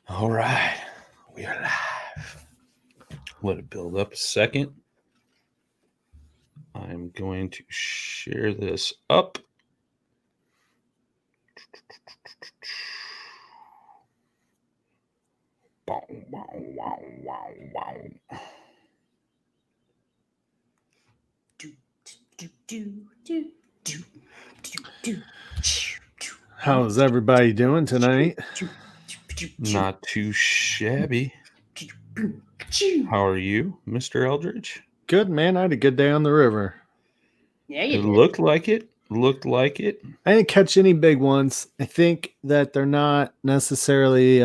All right, we are live. Let it build up a second. I'm going to share this up. Wow, wow, wow, wow, wow. How's everybody doing tonight? Not too shabby. How are you, Mr. Eldridge? Good, man. I had a good day on the river. Yeah, you It did. looked like it. Looked like it. I didn't catch any big ones. I think that they're not necessarily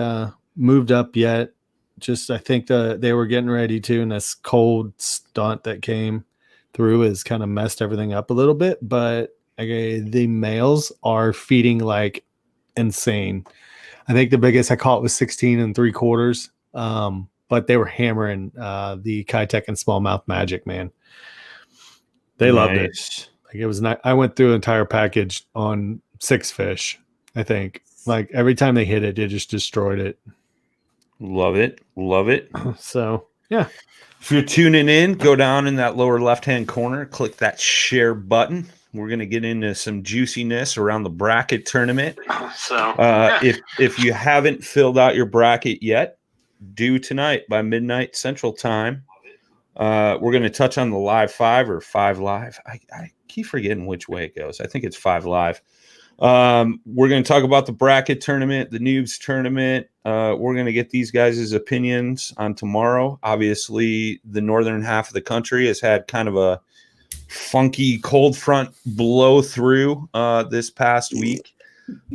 moved up yet. Just I think they were getting ready to, and this cold stunt that came through has kind of messed everything up a little bit. But the males are feeding like insane. I think the biggest I caught was 16 3/4. But they were hammering the Kitech and smallmouth magic, man. They loved it. Like it was not. I went through an entire package on 6 fish. I think like every time they hit it, it just destroyed it. Love it. Love it. So yeah. If you're tuning in, go down in that lower left-hand corner, click that share button. We're going to get into some juiciness around the bracket tournament. So if you haven't filled out your bracket yet, do tonight by midnight Central Time. We're going to touch on the Live 5 or 5 Live. I keep forgetting which way it goes. I think it's 5 Live. We're going to talk about the bracket tournament, the noobs tournament. We're going to get these guys' opinions on tomorrow. Obviously, the northern half of the country has had kind of a funky cold front blow through this past week.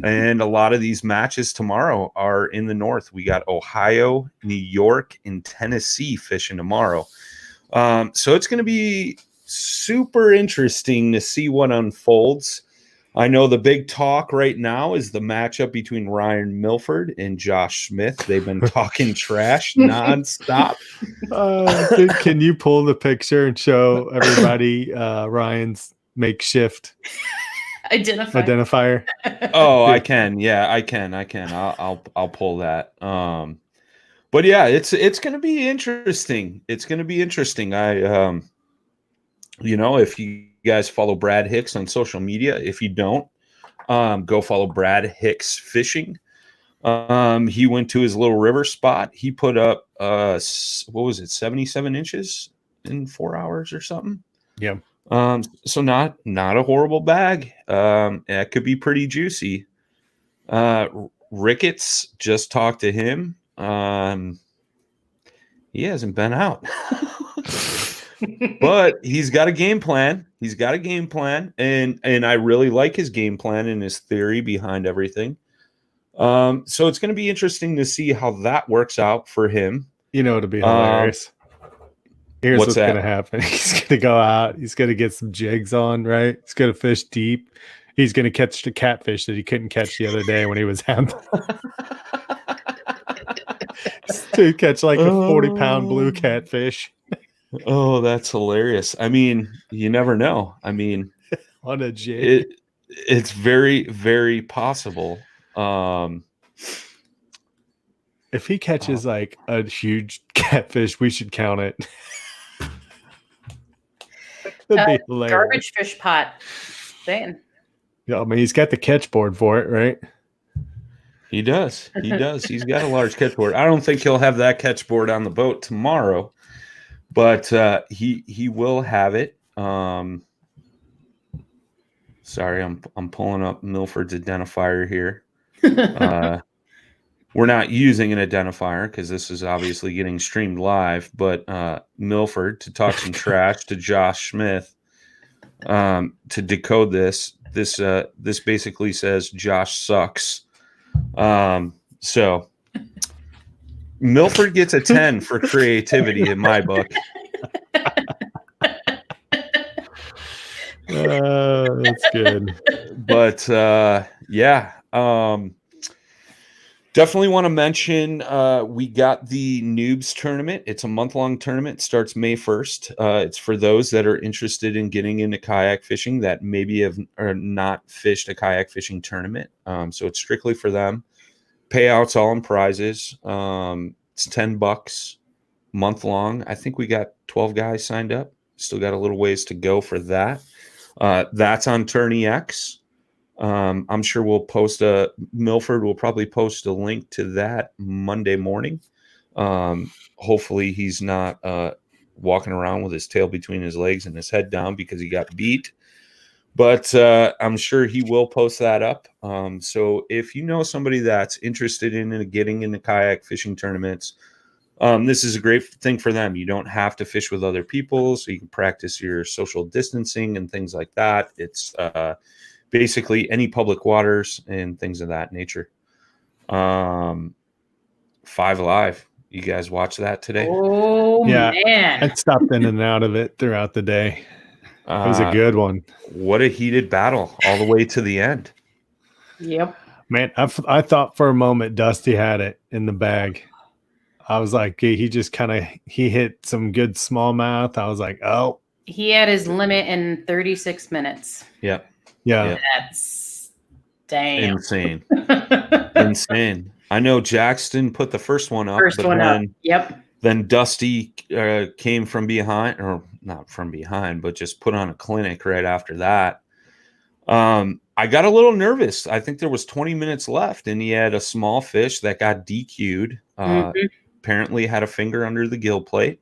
And a lot of these matches tomorrow are in the north. We got Ohio, New York, and Tennessee fishing tomorrow. So it's going to be super interesting to see what unfolds. I know the big talk right now is the matchup between Ryan Milford and Josh Smith. They've been talking trash nonstop. Dude, can you pull the picture and show everybody Ryan's makeshift identifier? Oh, I can. Yeah, I can. I'll pull that. But yeah, it's going to be interesting. It's going to be interesting. If you guys follow Brad Hicks on social media, if you don't, go follow Brad Hicks Fishing. He went to his little river spot. He put up, 77 inches in 4 hours or something. Yeah. So not a horrible bag. It could be pretty juicy. Ricketts, just talked to him. He hasn't been out. But he's got a game plan. And I really like his game plan and his theory behind everything. So it's going to be interesting to see how that works out for him. You know, it'll be hilarious. Here's what's going to happen. He's going to go out. He's going to get some jigs on, right? He's going to fish deep. He's going to catch the catfish that he couldn't catch the other day when he was out. To catch like a 40-pound blue catfish. Oh, that's hilarious. I mean, you never know. I mean, on a jig. It's very, very possible. If he catches like a huge catfish, we should count it. That'd be hilarious. Garbage fish pot. Saying. Yeah, I mean, he's got the catch board for it, right? He does. He's got a large catch board. I don't think he'll have that catch board on the boat tomorrow, but he will have it. Sorry, I'm pulling up Milford's identifier here. We're not using an identifier because this is obviously getting streamed live, but Milford, to talk some trash to Josh Smith, to decode this basically says Josh sucks. So Milford gets a 10 for creativity in my book. That's good. But yeah. Definitely want to mention we got the Noobs tournament. It's a month-long tournament. It starts May 1st. It's for those that are interested in getting into kayak fishing that maybe have or not fished a kayak fishing tournament. So it's strictly for them. payouts all in prizes. It's $10 month long. I think we got 12 guys signed up. Still got a little ways to go for that. That's on Tourney X. I'm sure we'll post Milford will probably post a link to that Monday morning. Hopefully he's not walking around with his tail between his legs and his head down because he got beat. But I'm sure he will post that up. So if you know somebody that's interested in getting into kayak fishing tournaments, this is a great thing for them. You don't have to fish with other people, so you can practice your social distancing and things like that. It's basically any public waters and things of that nature. 5 Live. You guys watch that today? Oh, Yeah, man. I stopped in and out of it throughout the day. It was a good one. What a heated battle all the way to the end. Yep. Man, I thought for a moment Dusty had it in the bag. I was like, he just he hit some good smallmouth. I was like, oh. He had his limit in 36 minutes. Yeah. Yeah. That's damn. Insane. Insane. I know Jackson put the first one up. Yep. Then Dusty came from behind, or not from behind, but just put on a clinic right after that. I got a little nervous. I think there was 20 minutes left, and he had a small fish that got DQ'd. Apparently had a finger under the gill plate.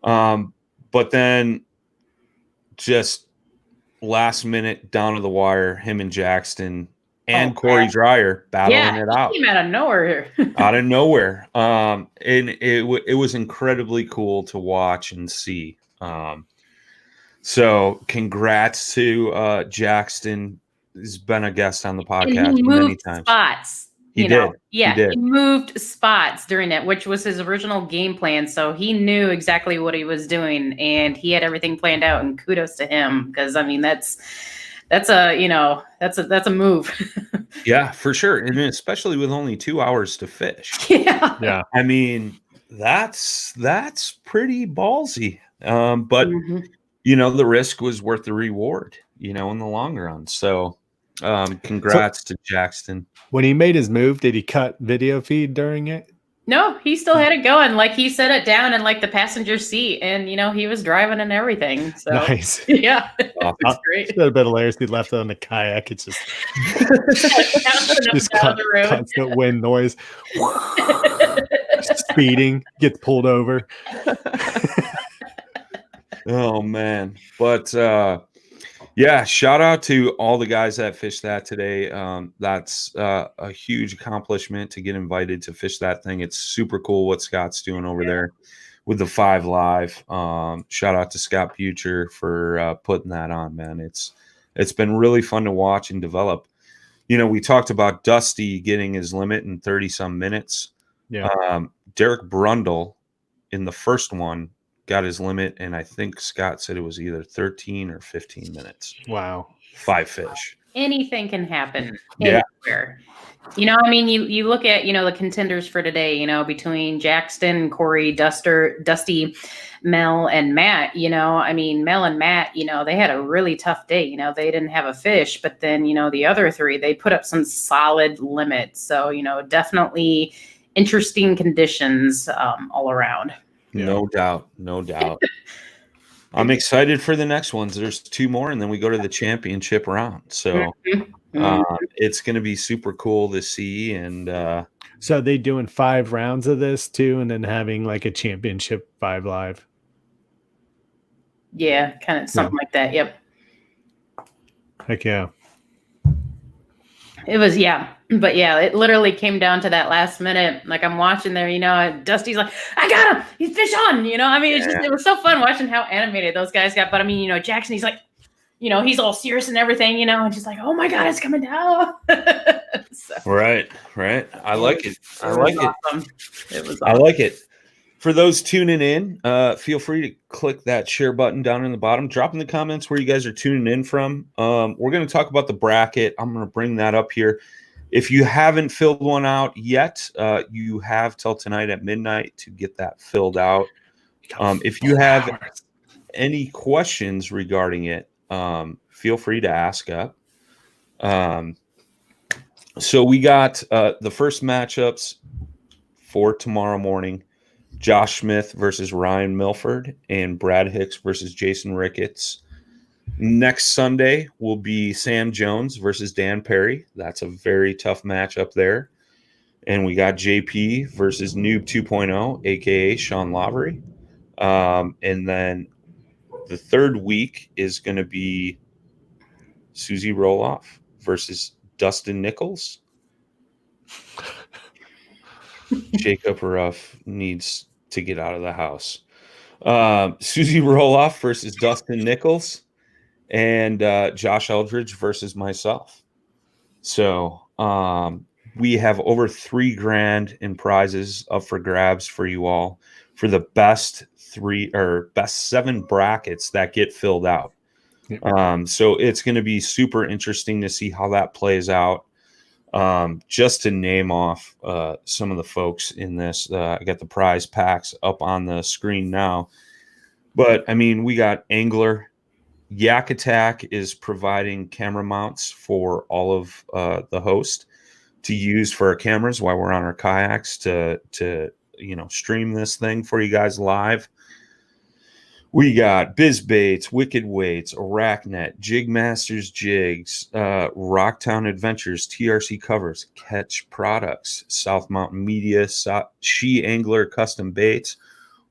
But then just last minute down to the wire, him and Jackson and Corey Dreyer battling it out. He came out of nowhere. Out of nowhere. And it was incredibly cool to watch and see. So congrats to Jackson. He's been a guest on the podcast many times. Spots. He did. He moved spots during that, which was his original game plan. So he knew exactly what he was doing, and he had everything planned out. And kudos to him, because I mean that's a move. Yeah, for sure, and especially with only 2 hours to fish. Yeah. I mean that's pretty ballsy. But the risk was worth the reward. In the long run. So. Congrats to Jackson. When he made his move, did he cut video feed during it? No, he still had it going. Like he set it down in like the passenger seat, and he was driving and everything. So nice. Yeah, it's great. It's a bit hilarious. He left it on the kayak. It's just constant wind noise. Speeding, gets pulled over. Oh man, but. Yeah, shout out to all the guys that fished that today. That's a huge accomplishment to get invited to fish that thing. It's super cool what Scott's doing over there with the 5 Live. Shout out to Scott Butcher for putting that on, man. It's been really fun to watch and develop. We talked about Dusty getting his limit in 30-some minutes. Yeah. Derek Brundle in the first one got his limit, and I think Scott said it was either 13 or 15 minutes. Wow. 5 fish. Anything can happen anywhere. You look at, the contenders for today, between Jackson, Corey, Dusty, Mel, and Matt, Mel and Matt, they had a really tough day. They didn't have a fish, but then, the other 3, they put up some solid limits. So, definitely interesting conditions all around. No doubt. I'm excited for the next ones. There's 2 more, and then we go to the championship round. So it's going to be super cool to see. And so are they doing 5 rounds of this too, and then having like a championship 5 Live? Yeah, kind of something like that. Yep. Heck yeah. It was, but it literally came down to that last minute. Like I'm watching there, Dusty's like, I got him, he's fish on, it was so fun watching how animated those guys got. But Jackson, he's like, he's all serious and everything, and just like, oh my God, it's coming down. So, right. I like it. Awesome. It was awesome. I like it. For those tuning in, feel free to click that share button down in the bottom. Drop in the comments where you guys are tuning in from. We're going to talk about the bracket. I'm going to bring that up here. If you haven't filled one out yet, you have till tonight at midnight to get that filled out. If you have any questions regarding it, feel free to ask up. So we got the first matchups for tomorrow morning. Josh Smith versus Ryan Milford and Brad Hicks versus Jason Ricketts. Next Sunday will be Sam Jones versus Dan Perry. That's a very tough matchup there. And we got JP versus Noob 2.0, a.k.a. Sean Lavery. And then the third week is going to be Susie Roloff versus Dustin Nichols. Jacob Ruff needs to get out of the house. Susie Roloff versus Dustin Nichols, and Josh Eldridge versus myself. So we have over $3,000 in prizes up for grabs for you all for the best 7 brackets that get filled out. So it's going to be super interesting to see how that plays out. Just to name off some of the folks in this, I got the prize packs up on the screen now. But I mean, we got Angler. Yak Attack is providing camera mounts for all of the hosts to use for our cameras while we're on our kayaks to stream this thing for you guys live. We got BizBaits, Wicked Weights, Arachnet, Jig Masters Jigs, Rocktown Adventures, TRC Covers, Catch Products, South Mountain Media, She Angler Custom Baits,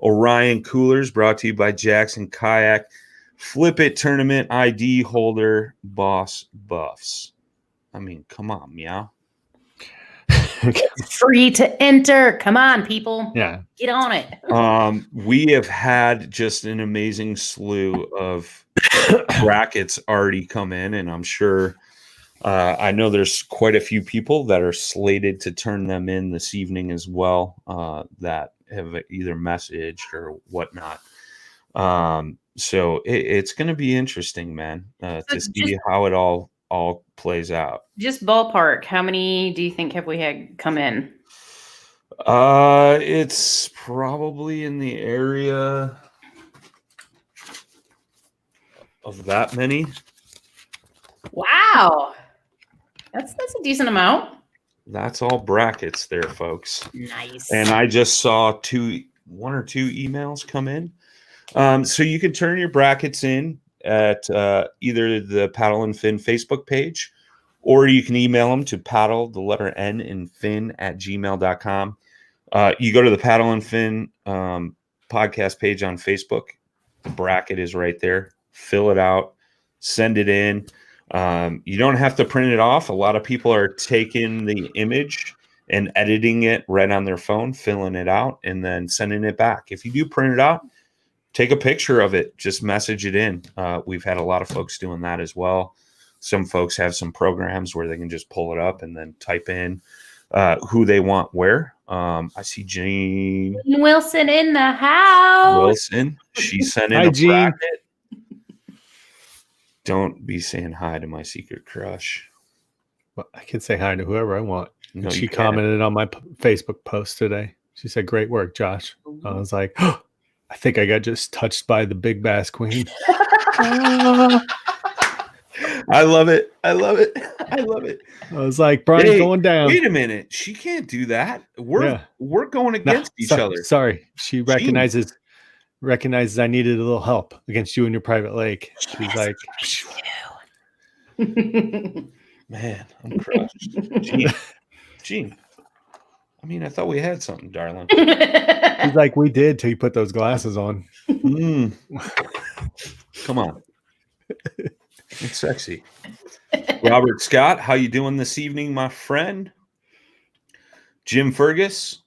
Orion Coolers, brought to you by Jackson Kayak, Flip It Tournament ID holder, Boss Buffs. I mean, come on, meow. It's free to enter. Come on, people. Yeah. Get on it. We have had just an amazing slew of brackets already come in, and I'm sure I know there's quite a few people that are slated to turn them in this evening as well that have either messaged or whatnot. So it's going to be interesting, man, to see how it all plays out. Just ballpark, how many do you think have we had come in? It's probably in the area of that many. Wow. That's a decent amount. That's all brackets there, folks. Nice. And I just saw 1 or 2 emails come in. So you can turn your brackets in at either the Paddle and Fin Facebook page, or you can email them to paddle, the letter N and fin @gmail.com. You go to the Paddle and Fin podcast page on Facebook. The bracket is right there. Fill it out. Send it in. You don't have to print it off. A lot of people are taking the image and editing it right on their phone, filling it out, and then sending it back. If you do print it out, take a picture of it. Just message it in. We've had a lot of folks doing that as well. Some folks have some programs where they can just pull it up and then type in who they want where. I see Jean Wilson in the house. Wilson. She sent in Hi, a Jean. bracket. Don't be saying hi to my secret crush. Well, I can say hi to whoever I want. No, She you can't. commented on my Facebook post today. She said, "Great work, Josh." I was like, oh, I think I got just touched by the big bass queen. I love it. I love it. I love it. I was like, Brian's Hey, going down. Wait a minute. She can't do that. We're going against each other. Sorry. She recognizes I needed a little help against you in your private lake. She's like, man, I'm crushed. Gene. I mean, I thought we had something, darling. she's like, we did till you put those glasses on. Come on. It's sexy. Robert Scott, how you doing this evening, my friend? Jim Fergus,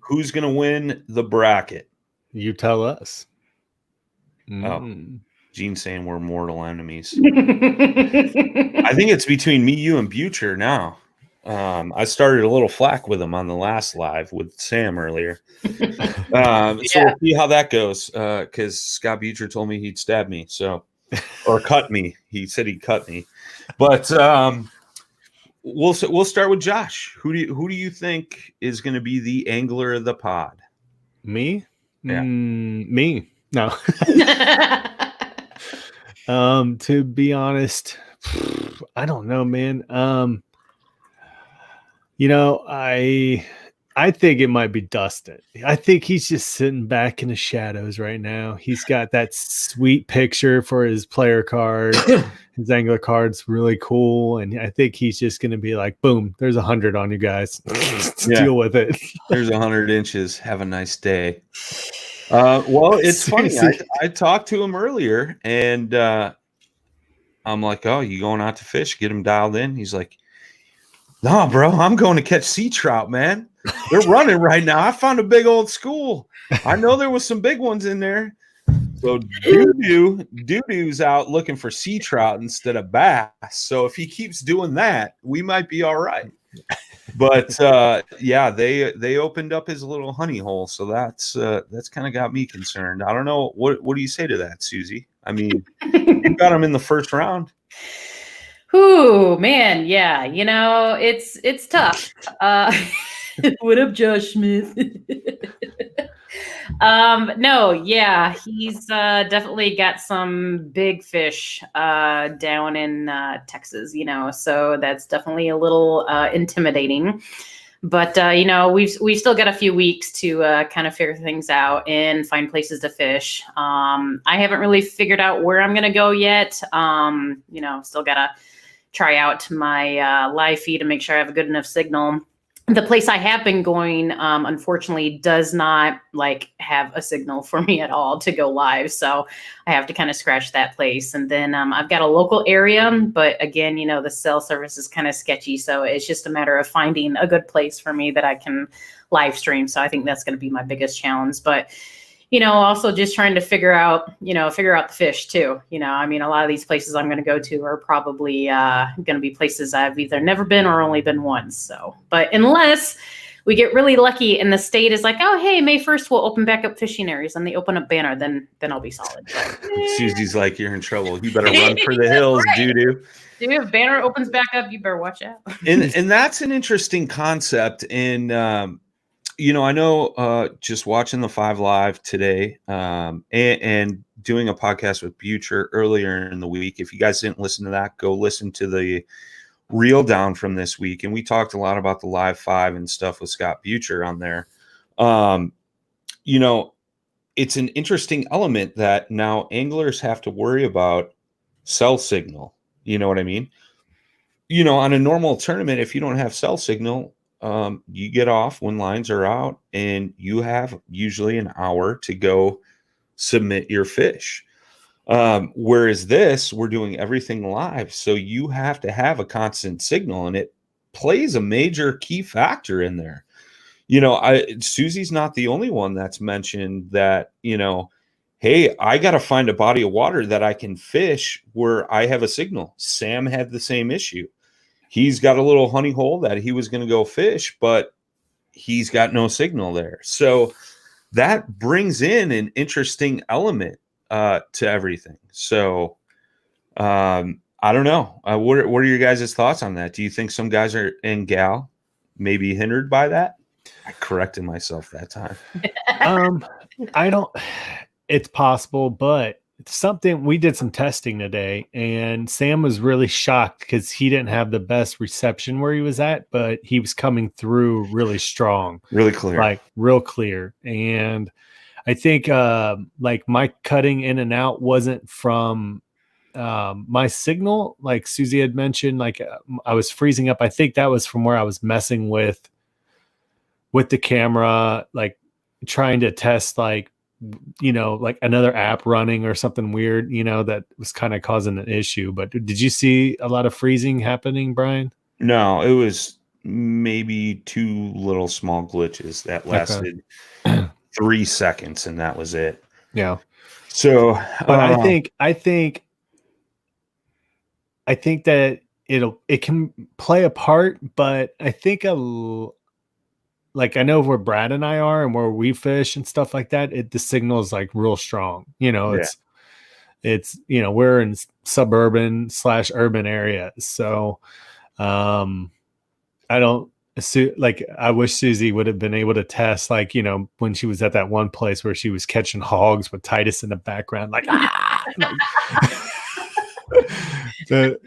who's going to win the bracket? You tell us. Oh, Gene's saying we're mortal enemies. I think it's between me, you, and Butcher now. I started a little flack with him on the last live with Sam earlier. So we'll see how that goes, because Scott Butcher told me he'd stab me, or cut me. He said he'd cut me. But we'll start with Josh. Who do you think is going to be the angler of the pod? Me? Yeah. Me. No. To be honest, I don't know, man. I think it might be Dustin. I think he's just sitting back in the shadows right now. He's got that sweet picture for his player card. His angler card's really cool. And I think he's just going to be like, boom, there's 100 on you guys. Deal with it. There's 100 inches. Have a nice day. Well, it's funny. I talked to him earlier and I'm like, oh, you going out to fish? Get him dialed in. He's like, no, bro, I'm going to catch sea trout, man. They're running right now. I found a big old school. I know there was some big ones in there. So Doo-Doo's out looking for sea trout instead of bass. So if he keeps doing that, we might be all right. But they opened up his little honey hole. So that's kind of got me concerned. I don't know. What do you say to that, Susie? I mean, you got him in the first round. Ooh, man, yeah, it's tough. What up, Josh Smith? No, yeah, he's definitely got some big fish down in Texas, so that's definitely a little intimidating. But we've still got a few weeks to kind of figure things out and find places to fish. I haven't really figured out where I'm gonna go yet. Still gotta try out my live feed to make sure I have a good enough signal. The place I have been going, unfortunately, does not have a signal for me at all to go live. So I have to kind of scratch that place. And then I've got a local area, but again, the cell service is kind of sketchy. So it's just a matter of finding a good place for me that I can live stream. So I think that's going to be my biggest challenge. But also just trying to figure out the fish too. I mean, a lot of these places I'm going to go to are probably going to be places I've either never been or only been once. So, but unless we get really lucky and the state is like, oh, hey, May 1st, we'll open back up fishing areas and they open up Banner, then I'll be solid. But, Susie's like, you're in trouble. You better run for the hills, right. Doo-Doo. Dude, if Banner opens back up, you better watch out. and that's an interesting concept. And, I know just watching the 5 Live today and doing a podcast with Butcher earlier in the week. If you guys didn't listen to that, go listen to the reel down from this week. And we talked a lot about the Live 5 and stuff with Scott Butcher on there. It's an interesting element that now anglers have to worry about cell signal. You know what I mean? On a normal tournament, if you don't have cell signal, you get off when lines are out and you have usually an hour to go submit your fish. Whereas this, we're doing everything live. So you have to have a constant signal and it plays a major key factor in there. Susie's not the only one that's mentioned that, hey, I got to find a body of water that I can fish where I have a signal. Sam had the same issue. He's got a little honey hole that he was going to go fish, but he's got no signal there. So that brings in an interesting element to everything. So I don't know. What are your guys' thoughts on that? Do you think some guys and gal may be hindered by that? I corrected myself that time. I don't. It's possible, but something we did some testing today and Sam was really shocked because he didn't have the best reception where he was at, but he was coming through really strong, really clear, real clear. And I think my cutting in and out wasn't from my signal. Like Susie had mentioned, I was freezing up. I think that was from where I was messing with the camera, trying to test another app running or something weird, that was kind of causing an issue. But did you see a lot of freezing happening, Brian? No, it was maybe 2 little small glitches that lasted 3 seconds and that was it. Yeah. So, but I think that it can play a part, but I think I know where Brad and I are and where we fish and stuff like that, the signal is real strong. It's we're in suburban/urban areas. So I don't I wish Susie would have been able to test when she was at that one place where she was catching hogs with Titus in the background, but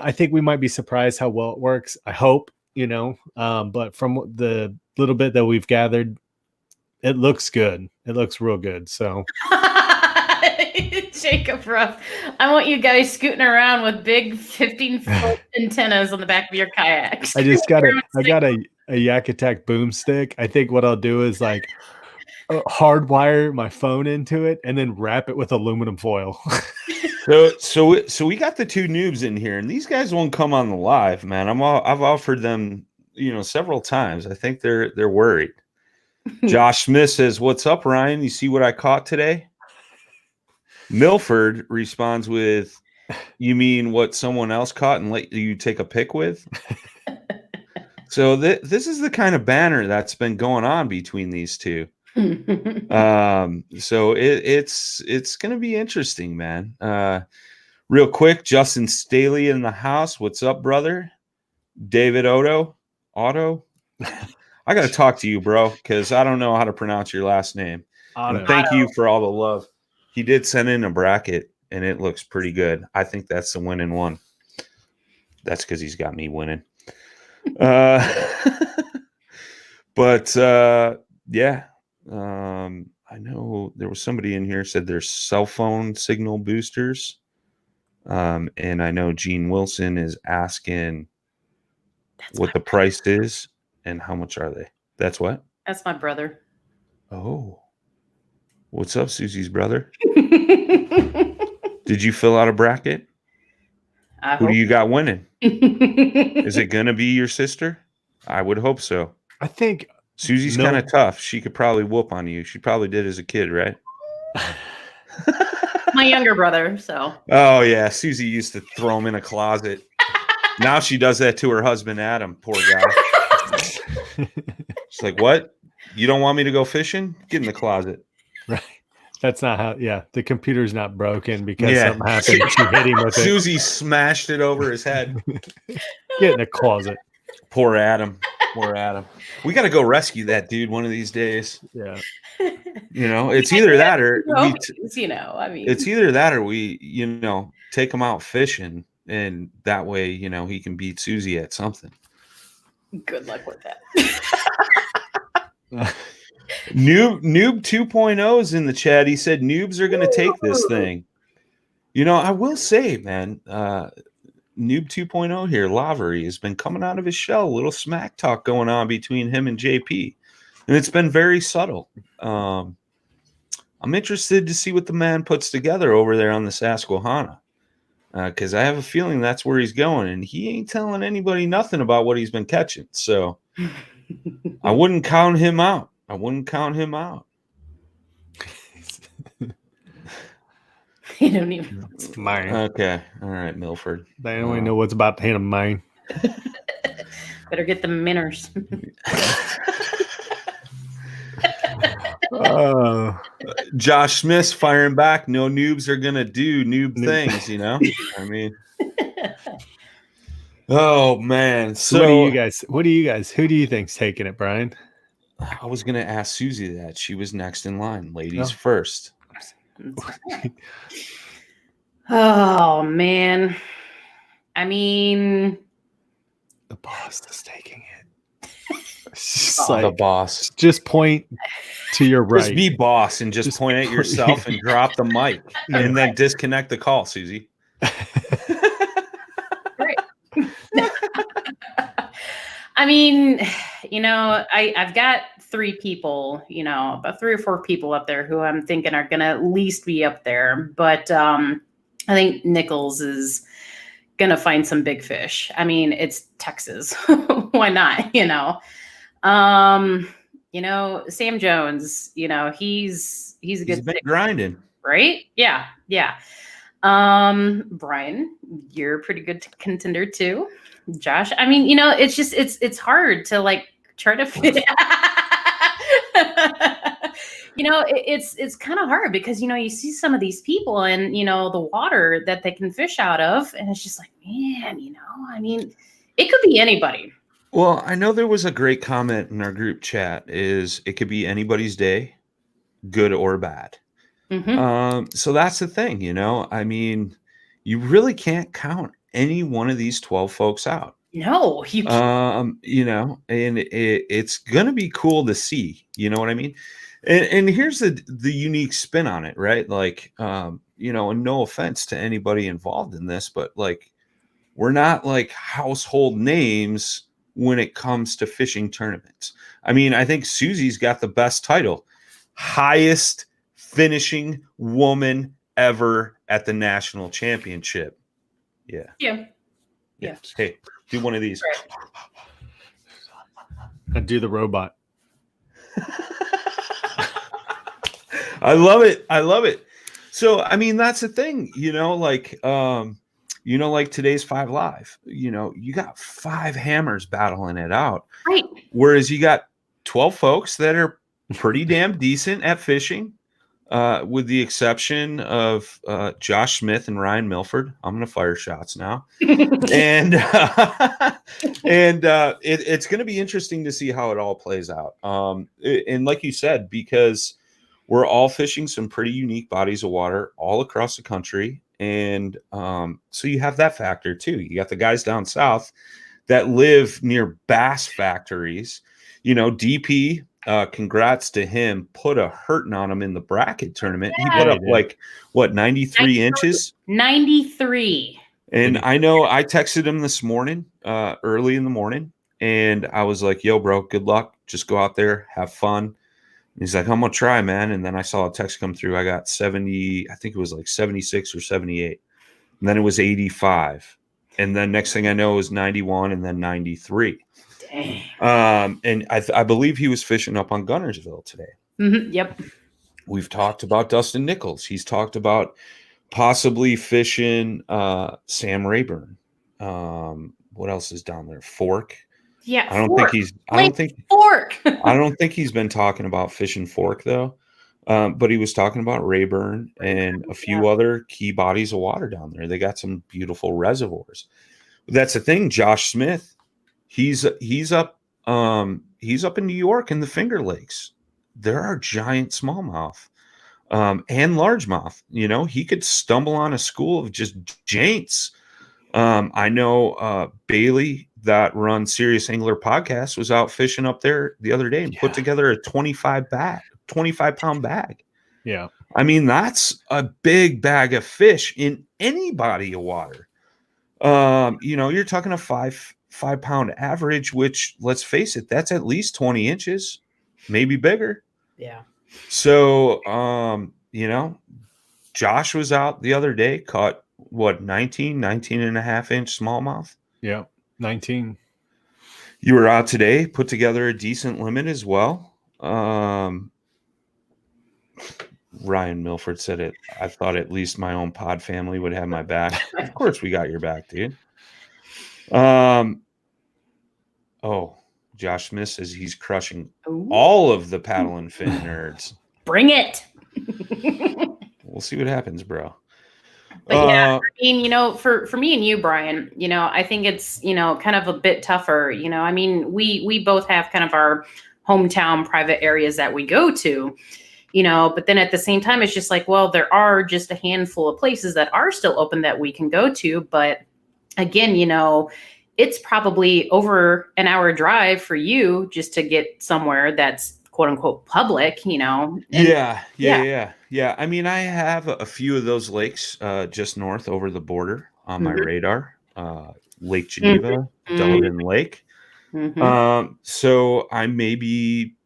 I think we might be surprised how well it works. I hope. but from the little bit that we've gathered, it looks good. It looks real good. So Jacob Ruff, I want you guys scooting around with big 15-foot antennas on the back of your kayaks. I got a Yak Attack boomstick. I think what I'll do is like hardwire my phone into it and then wrap it with aluminum foil. So we got the two noobs in here, and these guys won't come on the live, man. I've offered them, several times. I think they're worried. Josh Smith says, "What's up, Ryan? You see what I caught today?" Milford responds with, "You mean what someone else caught and let you take a pic with?" So this is the kind of banner that's been going on between these two. So it's going to be interesting, man. Real quick, Justin Staley in the house. What's up, brother? David Otto. I got to talk to you, bro, because I don't know how to pronounce your last name. And thank you for all the love. He did send in a bracket, and it looks pretty good. I think that's the winning one. That's because he's got me winning. But yeah. I know there was somebody in here said there's cell phone signal boosters. And I know Gene Wilson is asking what the price is and how much are they. That's what? That's my brother. Oh. What's up, Susie's brother? Did you fill out a bracket? Who do you got winning? Is it going to be your sister? I would hope so. I think Susie's kind of tough. She could probably whoop on you. She probably did as a kid, right? My younger brother, so. Oh, yeah. Susie used to throw him in a closet. Now she does that to her husband, Adam. Poor guy. She's like, what? You don't want me to go fishing? Get in the closet. Right. That's not how, the computer's not broken because something happened. She hit him with it. Susie smashed it over his head. Get in the closet. Poor Adam. We got to go rescue that dude one of these days. Yeah. It's either that or it's either that or we, take him out fishing, and that way, he can beat Susie at something. Good luck with that. Noob 2.0 is in the chat. He said noobs are going to take this thing. I will say, man, Noob 2.0 here, Lavery, has been coming out of his shell. A little smack talk going on between him and JP. And it's been very subtle. I'm interested to see what the man puts together over there on the Susquehanna. Because I have a feeling that's where he's going. And he ain't telling anybody nothing about what he's been catching. So I wouldn't count him out. You don't even. It's mine. Okay. All right, Milford. They only know what's about to hit mine. Better get the minners. Josh Smith's firing back. No noobs are gonna do noob things, I mean. Oh man. So who do you think's taking it, Brian? I was gonna ask Susie that. She was next in line. Ladies first. Oh man. I mean, the boss is taking it. The boss. Just point to your right. Just be boss and just point at yourself and drop the mic and then disconnect the call, Susie. Great. I mean, I've got 3 people, about 3 or 4 people up there who I'm thinking are going to at least be up there. But I think Nichols is going to find some big fish. I mean, it's Texas. Why not? Sam Jones, he's a good been grinding. Right? Yeah. Brian, you're a pretty good contender too. Josh, I mean, it's just it's hard to like try to fit. It's kind of hard because you see some of these people and the water that they can fish out of, and it's just like, man, I mean, it could be anybody. Well, I know there was a great comment in our group chat. Is it could be anybody's day, good or bad. Mm-hmm. So that's the thing, I mean, you really can't count any one of these 12 folks out. No, you can't. You know, and it's gonna be cool to see. You know what I mean? And here's the unique spin on it, right? Like, you know, and no offense to anybody involved in this, but like, we're not like household names when it comes to fishing tournaments. I mean, I think Susie's got the best title, highest finishing woman ever at the national championship. Yeah. Yeah. Yeah. Hey, do one of these. Right. I do the robot. I love it. I love it. So, I mean, that's the thing, you know, like, like today's 5 Live, you know, you got 5 hammers battling it out. Right. Whereas you got 12 folks that are pretty damn decent at fishing, with the exception of Josh Smith and Ryan Milford. I'm going to fire shots now. And it's going to be interesting to see how it all plays out. And like you said, because we're all fishing some pretty unique bodies of water all across the country. And so you have that factor too. You got the guys down south that live near bass factories. You know, DP, congrats to him, put a hurting on him in the bracket tournament. Yeah, he put up like, what, 93 inches? 93. And I know I texted him this morning, early in the morning, and I was like, yo, bro, good luck. Just go out there, have fun. He's like, I'm going to try, man. And then I saw a text come through. I got 70, I think it was like 76 or 78. And then it was 85. And then next thing I know, it was 91 and then 93. Dang. And I believe he was fishing up on Gunnersville today. Mm-hmm. Yep. We've talked about Dustin Nichols. He's talked about possibly fishing Sam Rayburn. What else is down there? Fork. Yeah. I don't think Fork. I don't think he's been talking about fishing Fork though. But he was talking about Rayburn and a few other key bodies of water down there. They got some beautiful reservoirs. That's the thing. Josh Smith, he's up in New York in the Finger Lakes. There are giant smallmouth and largemouth. You know, he could stumble on a school of just giants. I know Bailey that runs Serious Angler Podcast was out fishing up there the other day and put together a 25-pound bag. Yeah. I mean, that's a big bag of fish in any body of water. You know, you're talking a 5-pound average, which, let's face it, that's at least 20 inches, maybe bigger. Yeah. So, you know, Josh was out the other day, caught what, 19 and a half inch smallmouth. Yeah. 19. You were out today, put together a decent limit as well. Ryan Milford said it. I thought at least my own pod family would have my back. Of course we got your back, dude. Josh Smith says he's crushing all of the paddle and fin nerds. Bring it. We'll see what happens, bro. But yeah, I mean, you know, for me and you, Brian, you know, I think it's, you know, kind of a bit tougher. You know, I mean, we both have kind of our hometown private areas that we go to, you know, but then at the same time, it's just like, well, there are just a handful of places that are still open that we can go to. But again, you know, it's probably over an hour drive for you just to get somewhere that's quote unquote public, you know? And Yeah. I mean, I have a few of those lakes just north over the border on my radar. Lake Geneva, Delavan Lake. So I may be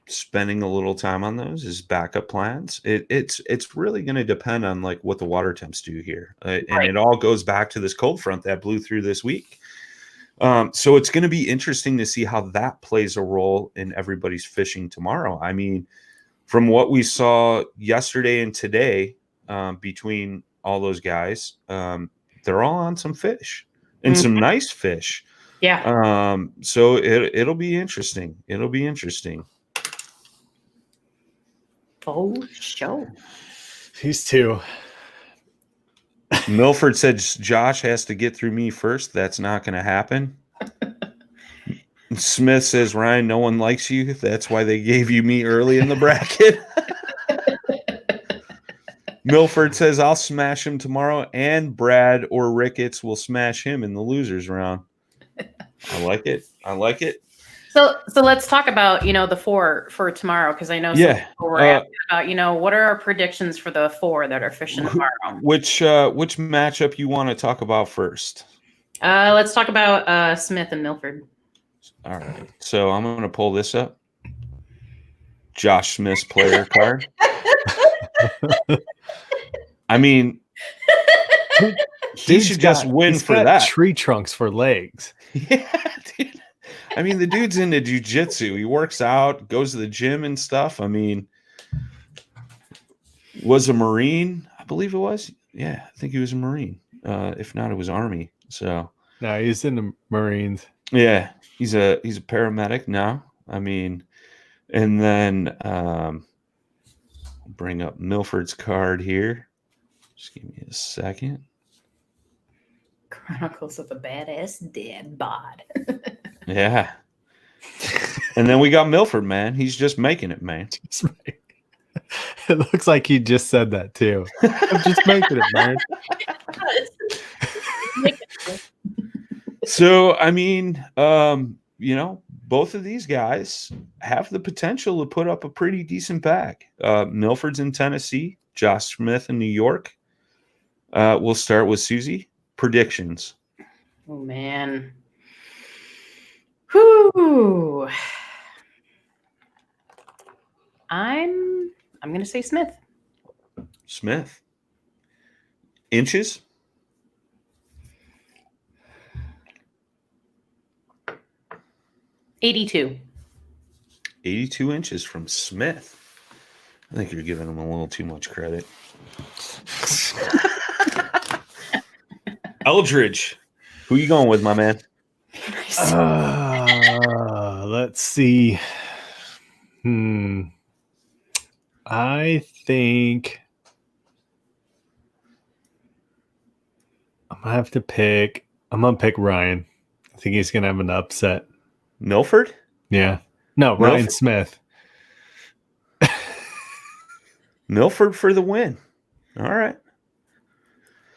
spending a little time on those as backup plans. It's really going to depend on like what the water temps do here. And it all goes back to this cold front that blew through this week. So it's going to be interesting to see how that plays a role in everybody's fishing tomorrow. I mean, from what we saw yesterday and today, between all those guys, they're all on some fish and some nice fish. Yeah. So it'll be interesting. It'll be interesting. Oh, show. He's two. Milford said Josh has to get through me first. That's not going to happen. Smith says, Ryan, no one likes you. That's why they gave you me early in the bracket. Milford says, I'll smash him tomorrow, and Brad or Ricketts will smash him in the losers round. I like it. I like it. So let's talk about, the 4 for tomorrow, because I know some Yeah. people were asking about, what are our predictions for the 4 that are fishing tomorrow? Which matchup you want to talk about first? Let's talk about Smith and Milford. All right. So I'm going to pull this up. Josh Smith's player card. I mean, he should just win for that. Tree trunks for legs. Yeah, dude. I mean, the dude's into jiu-jitsu. He works out, goes to the gym and stuff. I mean, was a Marine, I believe it was. Yeah, I think he was a Marine. If not, it was Army. So no, he's in the Marines. Yeah, he's a paramedic now. I mean, and then bring up Milford's card here. Just give me a second. Chronicles of a Badass Dad Bod. Yeah. And then we got Milford, man. He's just making it, man. It looks like he just said that too. I'm just making it, man. So, I mean, both of these guys have the potential to put up a pretty decent bag. Milford's in Tennessee, Josh Smith in New York. We'll start with Susie. Predictions. Oh, man. Whew. I'm going to say Smith. Smith. Inches? $82. 82 inches from Smith. I think you're giving him a little too much credit. Eldridge. Who you going with, my man? Let's see. I think I'm going to pick Ryan. I think he's going to have an upset. Milford? Yeah. No, Ryan Smith. Milford for the win. All right.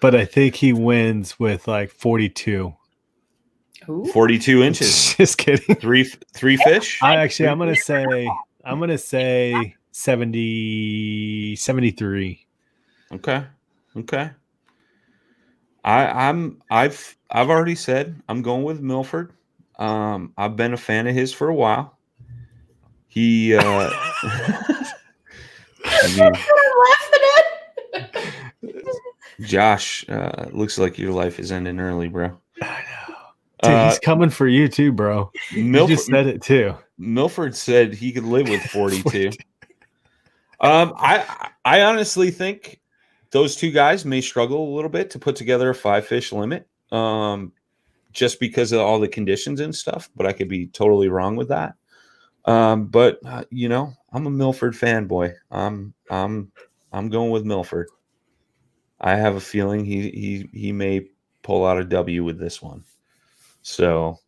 But I think he wins with like 42. Ooh. 42 inches. Just kidding. Three fish? I'm going to say 73. Okay. I've already said I'm going with Milford. I've been a fan of his for a while. He Josh, looks like your life is ending early, bro. I know. Dude, he's coming for you too, bro. You just said it too. Milford said he could live with 42. I honestly think those two guys may struggle a little bit to put together a 5-fish limit, just because of all the conditions and stuff. But I could be totally wrong with that. But I'm a Milford fanboy. I'm going with Milford. I have a feeling he may pull out a W with this one. So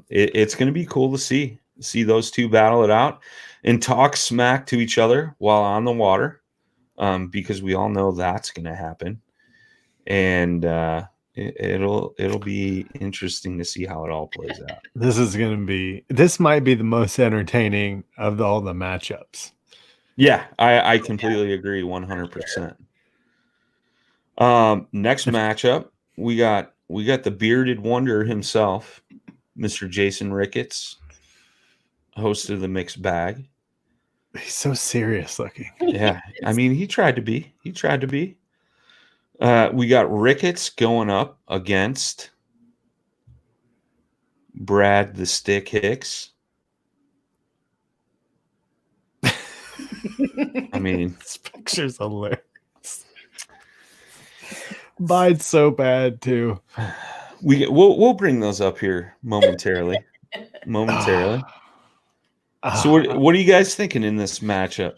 it's going to be cool to see those two battle it out and talk smack to each other while on the water, because we all know that's going to happen. And it'll be interesting to see how it all plays out. This might be the most entertaining of all the matchups. Yeah, I completely agree 100%. Next matchup, we got the bearded wonder himself, Mr. Jason Ricketts, host of the Mixed Bag. He's so serious looking. Yeah, I mean, he tried to be. We got Ricketts going up against Brad the Stick Hicks. I mean, this picture's hilarious. Mine's so bad too. We'll bring those up here momentarily. So what are you guys thinking in this matchup?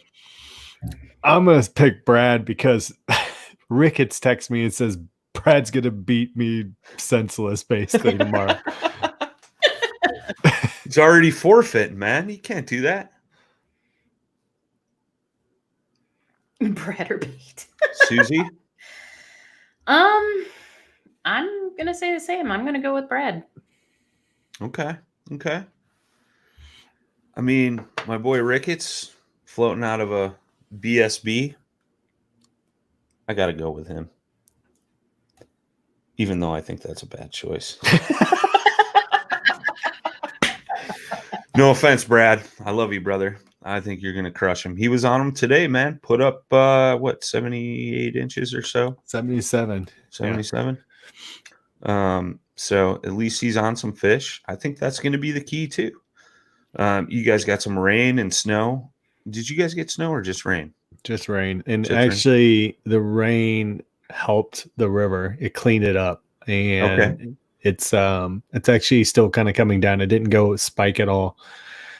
I'm gonna pick Brad because Ricketts texts me and says Brad's gonna beat me senseless basically tomorrow. It's already forfeit, man. You can't do that. Brad or beat. Susie? I'm gonna say the same. I'm gonna go with Brad. Okay. I mean, my boy Ricketts floating out of a BSB. I got to go with him. Even though I think that's a bad choice. No offense, Brad. I love you, brother. I think you're going to crush him. He was on him today, man. Put up, 78 inches or so? 77. 77? Yeah. So at least he's on some fish. I think that's going to be the key, too. You guys got some rain and snow. Did you guys get snow or just rain? Just rain. And Just actually, the rain helped the river. It cleaned it up. And it's actually still kind of coming down. It didn't go spike at all.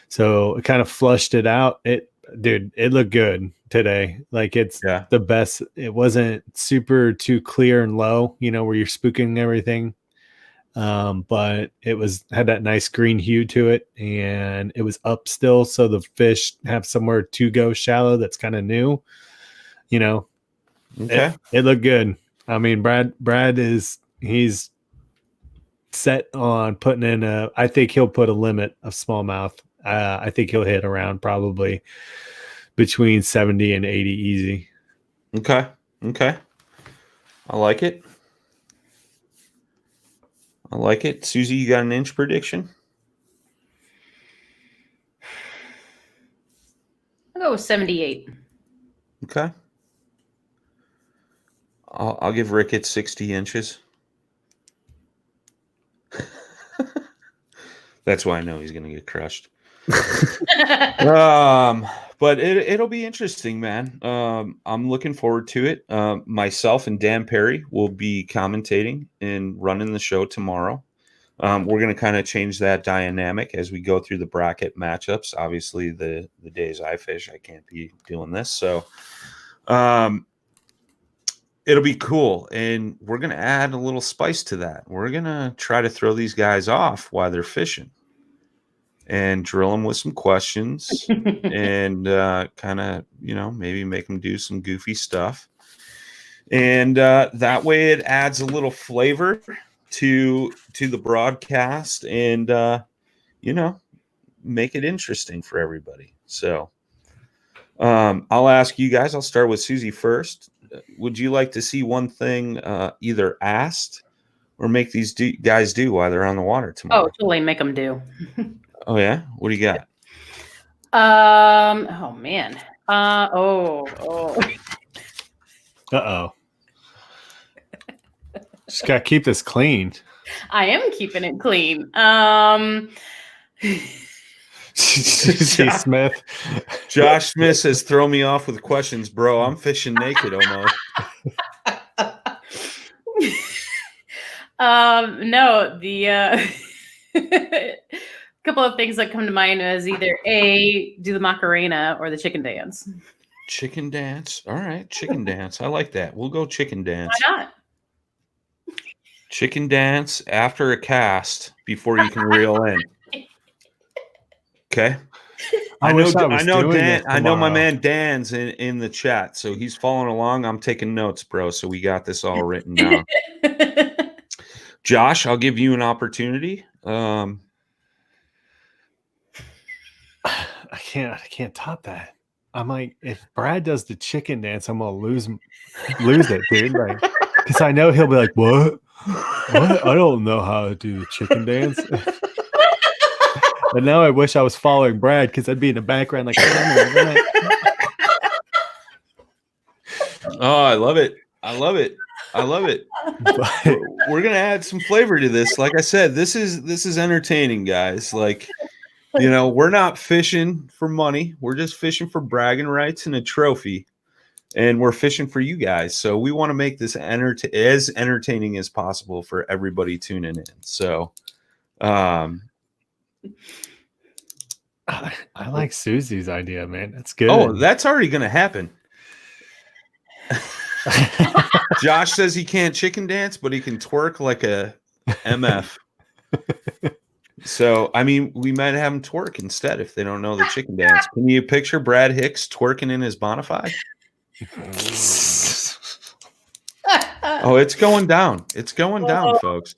So it kind of flushed it out. It looked good today. Like it's the best. It wasn't super too clear and low, where you're spooking everything. But it had that nice green hue to it, and it was up still. So the fish have somewhere to go shallow. That's kind of new, Okay. It looked good. I mean, Brad he's set on putting in I think he'll put a limit of smallmouth. I think he'll hit around probably between 70 and 80 easy. Okay. I like it. Susie, you got an inch prediction? I'll go with 78. Okay. I'll give Ricketts 60 inches. That's why I know he's going to get crushed. But it'll be interesting, man. I'm looking forward to it. Myself and Dan Perry will be commentating and running the show tomorrow. We're going to kind of change that dynamic as we go through the bracket matchups. Obviously, the days I fish, I can't be doing this. So it'll be cool. And we're going to add a little spice to that. We're going to try to throw these guys off while they're fishing and drill them with some questions and kind of, maybe make them do some goofy stuff. And that way it adds a little flavor to the broadcast and, make it interesting for everybody. So I'll ask you guys, I'll start with Susie first. Would you like to see one thing either asked or make these guys do while they're on the water tomorrow? Oh, totally make them do. Oh, yeah? What do you got? Oh, man. Uh-oh. Just got to keep this clean. I am keeping it clean. Smith. Josh Smith says, throw me off with questions, bro. I'm fishing naked almost. No, the couple of things that come to mind is either A, do the Macarena or the chicken dance. Chicken dance. All right. Chicken dance. I like that. We'll go chicken dance. Why not? Chicken dance after a cast before you can reel in. Okay. I know my man Dan's in the chat, so he's following along. I'm taking notes, bro. So we got this all written down. Josh, I'll give you an opportunity. I can't top that. I'm like, if Brad does the chicken dance, I'm gonna lose it, dude. Like, because I know he'll be like, what? I don't know how to do the chicken dance. But now I wish I was following Brad because I'd be in the background like, oh, I love it. But we're gonna add some flavor to this. Like I said, this is entertaining, guys. Like, we're not fishing for money. We're just fishing for bragging rights and a trophy. And we're fishing for you guys. So we want to make this as entertaining as possible for everybody tuning in. So I like Susie's idea, man. That's good. Oh, that's already going to happen. Josh says he can't chicken dance, but he can twerk like a MF. So, I mean, we might have him twerk instead if they don't know the chicken dance. Can you picture Brad Hicks twerking in his Bonafide? Oh, it's going down. It's going down, folks.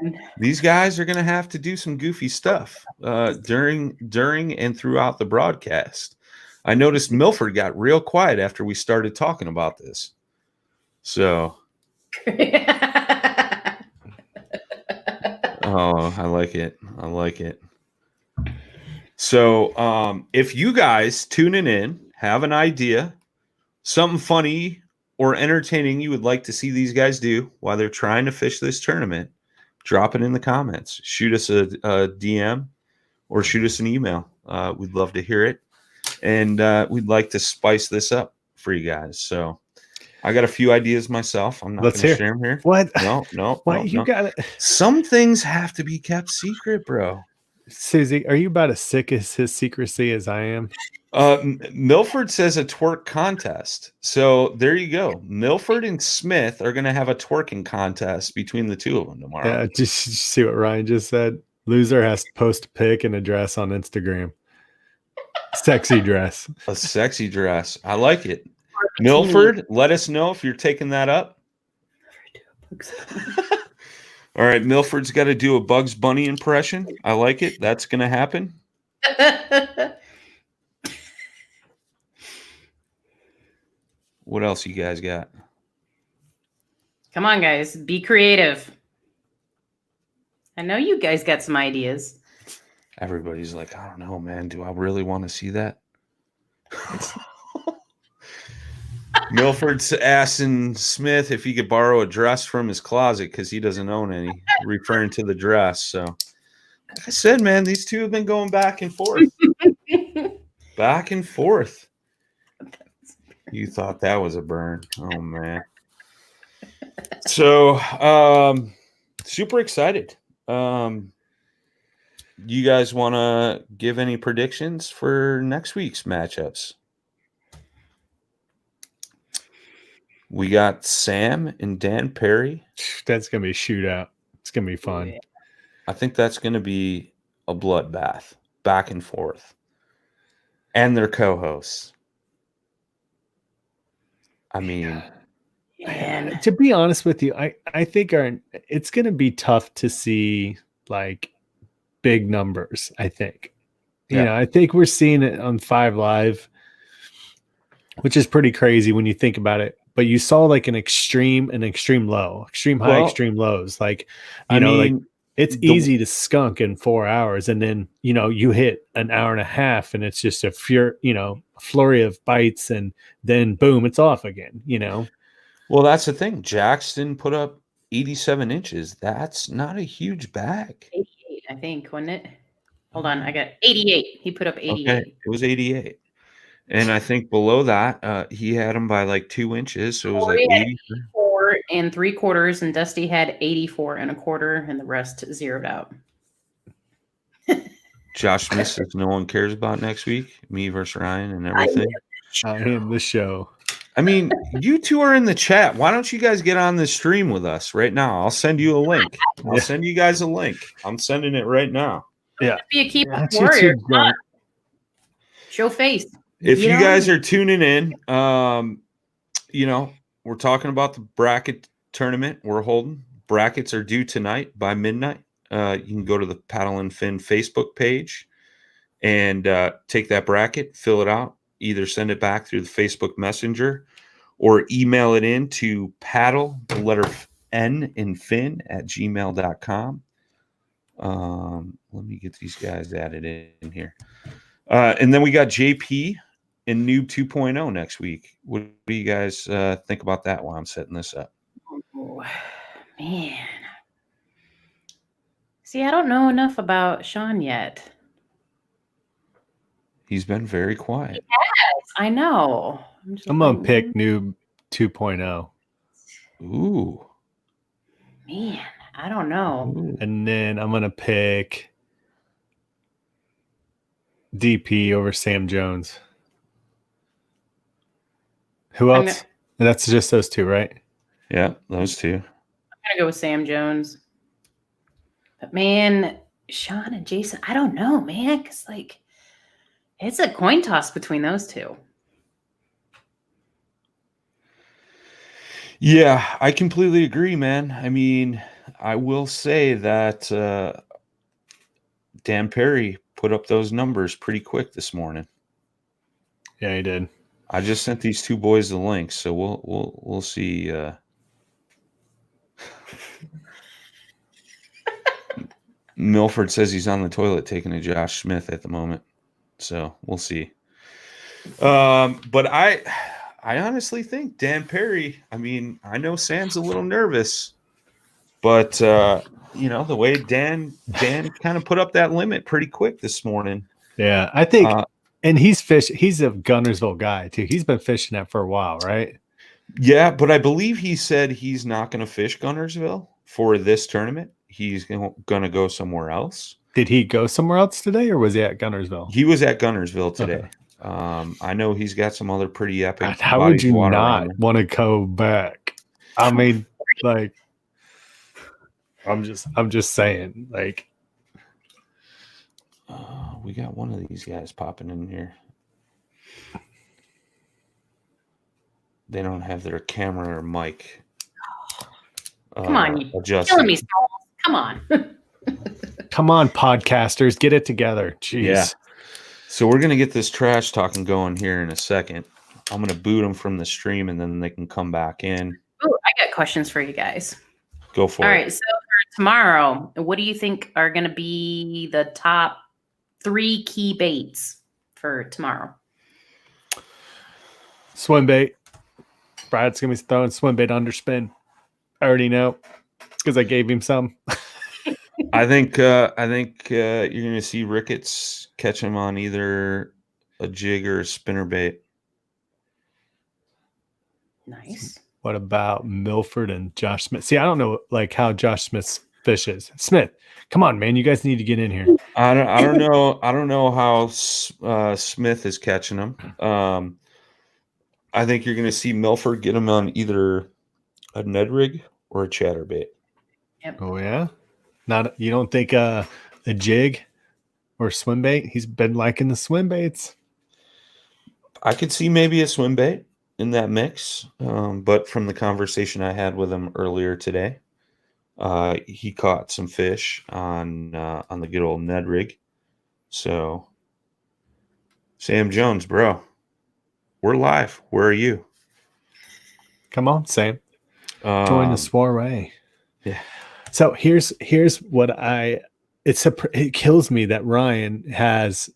man. These guys are going to have to do some goofy stuff during and throughout the broadcast. I noticed Milford got real quiet after we started talking about this. So, oh, I like it. I like it. So, if you guys tuning in have an idea, something funny or entertaining you would like to see these guys do while they're trying to fish this tournament, drop it in the comments. Shoot us a DM or shoot us an email. We'd love to hear it. And we'd like to spice this up for you guys. So I got a few ideas myself. I'm not going to share them here. What? No. Why you got it? Some things have to be kept secret, bro. Susie, are you about as sick as his secrecy as I am? Milford says a twerk contest. So there you go. Milford and Smith are going to have a twerking contest between the two of them tomorrow. Yeah, just see what Ryan just said. Loser has to post a pic and a dress on Instagram. Sexy dress. A sexy dress. I like it. Milford, let us know if you're taking that up. All right, Milford's got to do a Bugs Bunny impression. I like it. That's going to happen. What else you guys got? Come on, guys. Be creative. I know you guys got some ideas. Everybody's like, I don't know, man. Do I really want to see that? Milford's asking Smith if he could borrow a dress from his closet because he doesn't own any, referring to the dress. So, like I said, man, these two have been going back and forth. Back and forth. You thought that was a burn. Oh, man. So, super excited. You guys want to give any predictions for next week's matchups? We got Sam and Dan Perry. That's going to be a shootout. It's going to be fun. I think that's going to be a bloodbath, back and forth. And their co-hosts. I mean, man, to be honest with you, I think it's going to be tough to see like big numbers. I think, you know, I think we're seeing it on 5 Live, which is pretty crazy when you think about it. But you saw like an extreme low, extreme high, extreme lows. Like, you know, like it's easy to skunk in 4 hours, and then you know you hit an hour and a half, and it's just a flurry of bites, and then boom, it's off again. You know. Well, that's the thing. Jackson put up 87 inches. That's not a huge bag. 88, I think, wasn't it? Hold on, I got 88. He put up 88. Okay, it was 88. And I think below that, he had him by like 2 inches. So it was like 84 3/4, and Dusty had 84 1/4, and the rest zeroed out. Josh Smith says no one cares about next week. Me versus Ryan and everything. I am the show. I mean, you two are in the chat. Why don't you guys get on this stream with us right now? I'll send you a link. I'll send you guys a link. I'm sending it right now. Yeah. Be a keyboard warrior. Show face. If you guys are tuning in, you know, we're talking about the bracket tournament we're holding. Brackets are due tonight by midnight. You can go to the Paddle and Fin Facebook page and take that bracket, fill it out, either send it back through the Facebook Messenger or email it in to paddle, the letter N in fin @gmail.com. Let me get these guys added in here. And then we got JP and Noob 2.0 next week. What do you guys think about that while I'm setting this up? Oh, man. See, I don't know enough about Sean yet. He's been very quiet. Yes, I know. I'm going to pick Noob 2.0. Ooh. Man, I don't know. Ooh. And then I'm going to pick DP over Sam Jones. Who else? That's just those two, right? Yeah, those two. I'm going to go with Sam Jones. But, man, Sean and Jason, I don't know, man, because, like, it's a coin toss between those two. Yeah, I completely agree, man. I mean, I will say that Dan Perry put up those numbers pretty quick this morning. Yeah, he did. I just sent these two boys the links, so we'll see. Milford says he's on the toilet taking a Josh Smith at the moment, so we'll see. But I honestly think Dan Perry. I mean, I know Sam's a little nervous, but the way Dan kind of put up that limit pretty quick this morning. Yeah, I think, and he's a Gunnersville guy too. He's been fishing that for a while, right? Yeah, but I believe he said he's not going to fish Gunnersville for this tournament. He's going to go somewhere else. Did he go somewhere else today, or was he at Gunnersville? He was at Gunnersville today. Okay. I know he's got some other pretty epic. God, how would you not want to go back? I mean, like, I'm just saying, like, we got one of these guys popping in here. They don't have their camera or mic. Come on, you're adjusted. killing me, Saul. Come on. Come on, podcasters, get it together. Jeez. Yeah. So we're going to get this trash talking going here in a second. I'm going to boot them from the stream, and then they can come back in. Ooh, I got questions for you guys. Go for it. All right. So for tomorrow, what do you think are going to be the top 3 key baits for tomorrow? Swim bait. Brad's going to be throwing swim bait underspin. I already know because I gave him some. I think you're going to see Ricketts catch him on either a jig or a spinner bait. Nice. What about Milford and Josh Smith? See, I don't know like how Josh Smith's fish is. Smith, come on, man! You guys need to get in here. I don't know. I don't know how Smith is catching them. I think you're going to see Milford get him on either a Ned rig or a chatterbait. Yep. Oh yeah, you don't think a jig or swim bait? He's been liking the swim baits. I could see maybe a swim bait in that mix, but from the conversation I had with him earlier today, he caught some fish on the good old Ned rig. So, Sam Jones, bro, we're live. Where are you? Come on, Sam. Join the soiree. Yeah. So here's what it kills me that Ryan has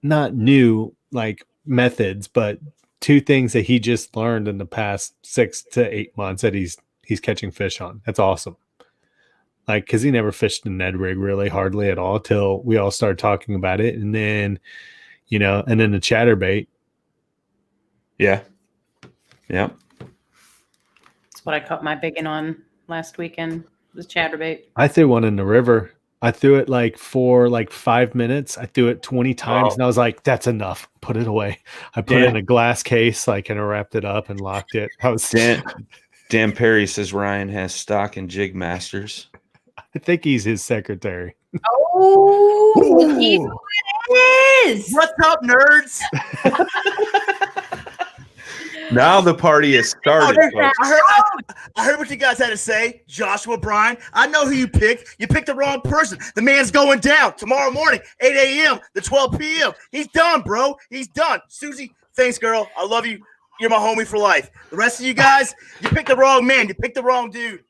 not new like methods, but 2 things that he just learned in the past 6 to 8 months that he's catching fish on. That's awesome. Like, cause he never fished a Ned rig really hardly at all till we all started talking about it. And then, and then the chatterbait. Yeah. Yeah. That's what I caught my biggin on last weekend, was chatterbait. I threw one in the river. I threw it for 5 minutes. I threw it 20 times and I was like, that's enough. Put it away. I put it in a glass case, and I wrapped it up and locked it. I was Dan Perry says Ryan has stock in Jig Masters. I think he's his secretary. Oh, he is. What's up, nerds? Now the party is started. I heard what you guys had to say, Joshua Bryan. I know who you picked. You picked the wrong person. The man's going down tomorrow morning, 8 a.m. to 12 p.m. He's done, bro. He's done. Susie, thanks, girl. I love you. You're my homie for life. The rest of you guys, you picked the wrong man. You picked the wrong dude.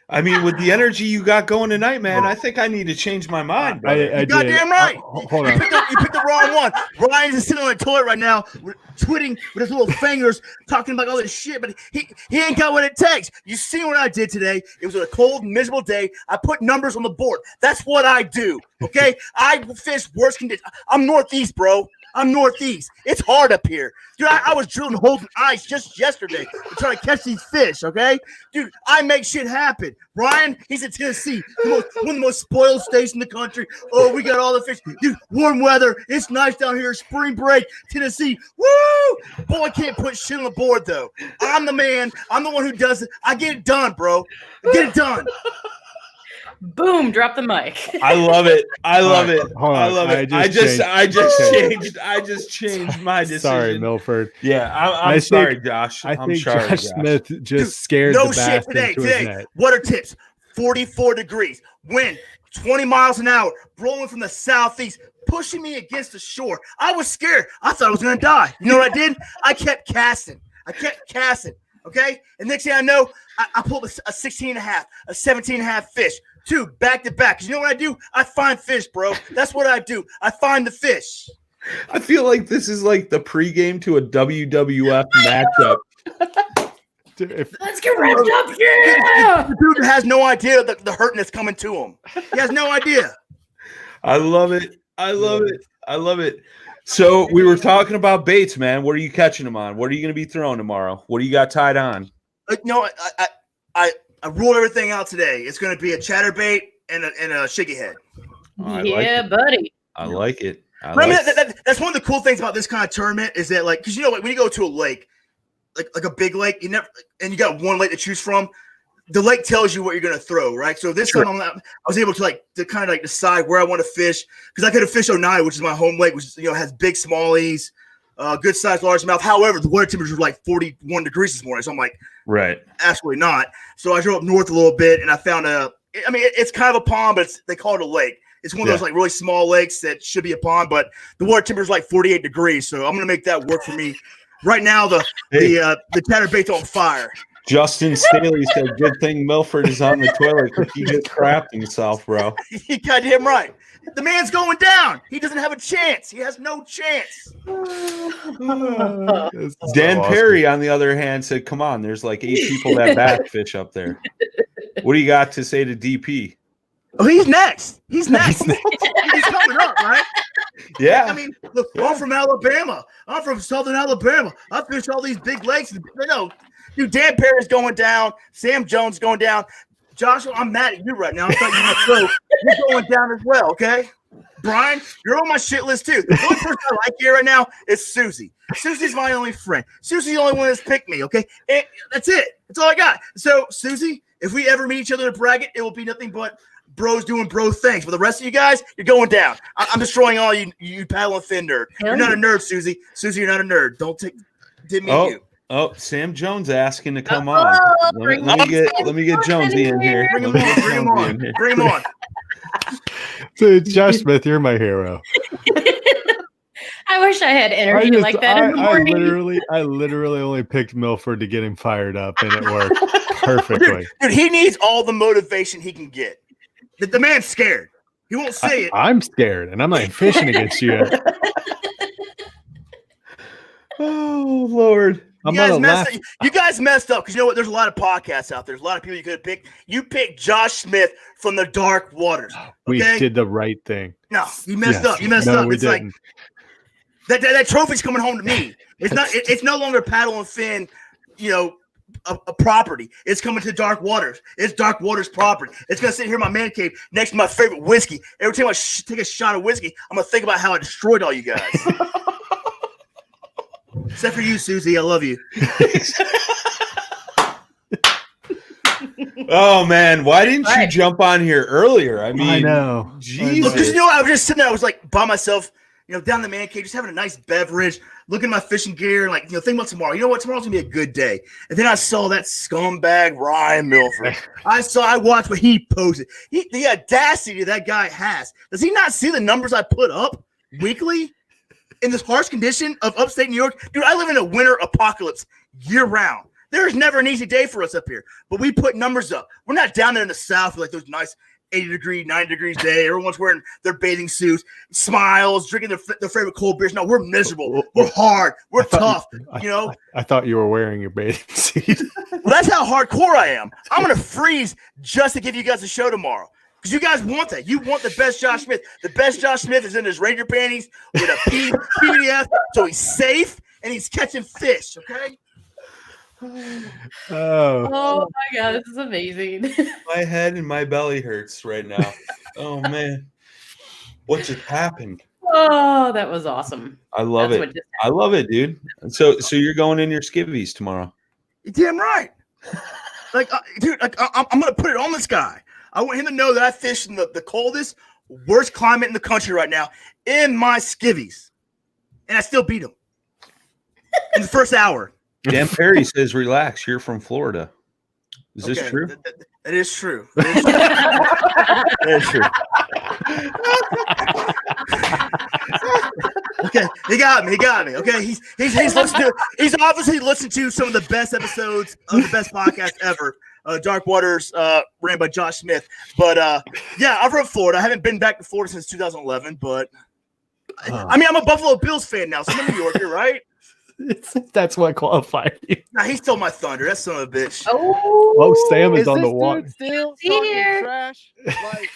I mean, with the energy you got going tonight, man, I think I need to change my mind, brother. You're goddamn right. Hold on. You picked the wrong one. Ryan is sitting on the toilet right now, tweeting with his little fingers, talking about all this shit, but he ain't got what it takes. You see what I did today? It was a cold, miserable day. I put numbers on the board. That's what I do, okay? I fish worst conditions. I'm Northeast, bro. I'm Northeast. It's hard up here. Dude, I was drilling holes in ice just yesterday to try to catch these fish, okay? Dude, I make shit happen. Brian, he's in Tennessee, one of the most spoiled states in the country. Oh, we got all the fish. Dude, warm weather. It's nice down here. Spring break, Tennessee. Woo! Boy, I can't put shit on the board, though. I'm the man. I'm the one who does it. I get it done, bro. I get it done. Boom, drop the mic. I love it. I love it. Hold I on. love it. I just changed my decision. Sorry, Milford. Yeah, I I'm think- sorry, Josh. I I'm think sorry, Josh Smith just scared No the shit bass into his net. What are tips? 44 degrees, wind 20 miles an hour, blowing from the southeast, pushing me against the shore. I was scared. I thought I was going to die. You know what I did? I kept casting. Okay? And next thing I know, I pulled a 16 and a half, a 17 and a half fish, 2 back to back. Because you know what I do? I find fish, bro. That's what I do. I find the fish. I feel like this is like the pregame to a WWF matchup. Let's get wrapped up here. The dude has no idea the hurting that's coming to him. He has no idea. I love it. I love it. So we were talking about baits, man. What are you catching them on? What are you going to be throwing tomorrow? What do you got tied on? No, I ruled everything out today. It's going to be a chatterbait and a shaky head. Buddy. I like it. That's one of the cool things about this kind of tournament is that, like, because you know, like when you go to a lake, like a big lake, you got one lake to choose from. The lake tells you what you're going to throw, right? So this time I was able to kind of decide where I want to fish, because I could have fished 09, which is my home lake, which has big smallies, good size largemouth. However, the water temperatures were like 41 degrees this morning, so I'm like, right, absolutely not. So I drove up north a little bit, and I found it's kind of a pond, but they call it a lake. It's one of those like really small lakes that should be a pond, but the water temperature is like 48 degrees, so I'm going to make that work for me. Right now, the chatterbait's on fire. Justin Staley said, "Good thing Milford is on the toilet because he just crapped himself, bro." You goddamn right. The man's going down. He doesn't have a chance. He has no chance. Dan Perry, on the other hand, said, "Come on, there's like 8 people that back fish up there." What do you got to say to DP? Oh, he's next. He's coming up, right? Yeah. I mean, look, I'm from Alabama. I'm from Southern Alabama. I fish all these big lakes. No, dude, Dan Perry's going down. Sam Jones going down. Joshua, I'm mad at you right now. I thought you were going to go. You're going down as well, okay? Brian, you're on my shit list too. The only person I like here right now is Susie. Susie's my only friend. Susie's the only one that's picked me, okay? And that's it. That's all I got. So, Susie, if we ever meet each other in a bracket, it will be nothing but bros doing bro things. For the rest of you guys, you're going down. I'm destroying all you paddle and fin nerd. You're not a nerd, Susie. Susie, you're not a nerd. Don't did me you. Oh, Sam Jones asking to come on. Let me get Jonesy in here. Bring him on. Dude, Josh Smith, you're my hero. I wish I had energy like that in the morning. I literally only picked Milford to get him fired up, and it worked perfectly. Dude, he needs all the motivation he can get. The man's scared. He won't say it. I'm scared, and I'm not even fishing against you yet. Oh, Lord. You guys messed up because you know what? There's a lot of podcasts out there. There's a lot of people you could have picked. You picked Josh Smith from the Dark Waters. Okay? We did the right thing. No, you messed up. You messed up. It's didn't. Like that trophy's coming home to me. It's not. It's no longer paddle and fin. A property. It's coming to Dark Waters. It's Dark Waters property. It's gonna sit here in my man cave next to my favorite whiskey. Every time I take a shot of whiskey, I'm gonna think about how I destroyed all you guys. Except for you, Susie. I love you. Oh man, why didn't you jump on here earlier? I mean, I know. Jesus. Because I was just sitting there. I was like by myself, down in the man cave, just having a nice beverage, looking at my fishing gear, and thinking about tomorrow. You know what? Tomorrow's gonna be a good day. And then I saw that scumbag Ryan Milford. I watched what he posted. The audacity that guy has. Does he not see the numbers I put up weekly in this harsh condition of upstate New York? Dude, I live in a winter apocalypse year round. There's never an easy day for us up here, but we put numbers up. We're not down there in the South with those nice 80 degree, 90 degrees day. Everyone's wearing their bathing suits, smiles, drinking their favorite cold beers. No, we're miserable. We're hard. We're tough. I thought you were wearing your bathing suit. Well, that's how hardcore I am. I'm going to freeze just to give you guys a show tomorrow. Because you guys want that. You want the best Josh Smith. The best Josh Smith is in his Ranger panties with a PVF, so he's safe and he's catching fish, okay? Oh my God, this is amazing. My head and my belly hurts right now. Oh man, what just happened? Oh, that was awesome. I love it. I love it, dude. So you're going in your skivvies tomorrow? You're damn right. Dude, I'm gonna put it on this guy. I want him to know that I fished in the coldest, worst climate in the country right now in my skivvies, and I still beat him in the first hour. Dan Perry says, "Relax. You're from Florida." Is this true? It is true. It is true. Okay, he got me. Okay, he's obviously listened to some of the best episodes of the best podcast ever, Dark Waters, ran by Josh Smith. But yeah, I'm from Florida. I haven't been back to Florida since 2011. But I mean, I'm a Buffalo Bills fan now, so I'm a New Yorker, right? That's what qualified you. Nah, he stole my thunder. That son of a bitch. Oh, Sam is on the water. Still talking trash? Like,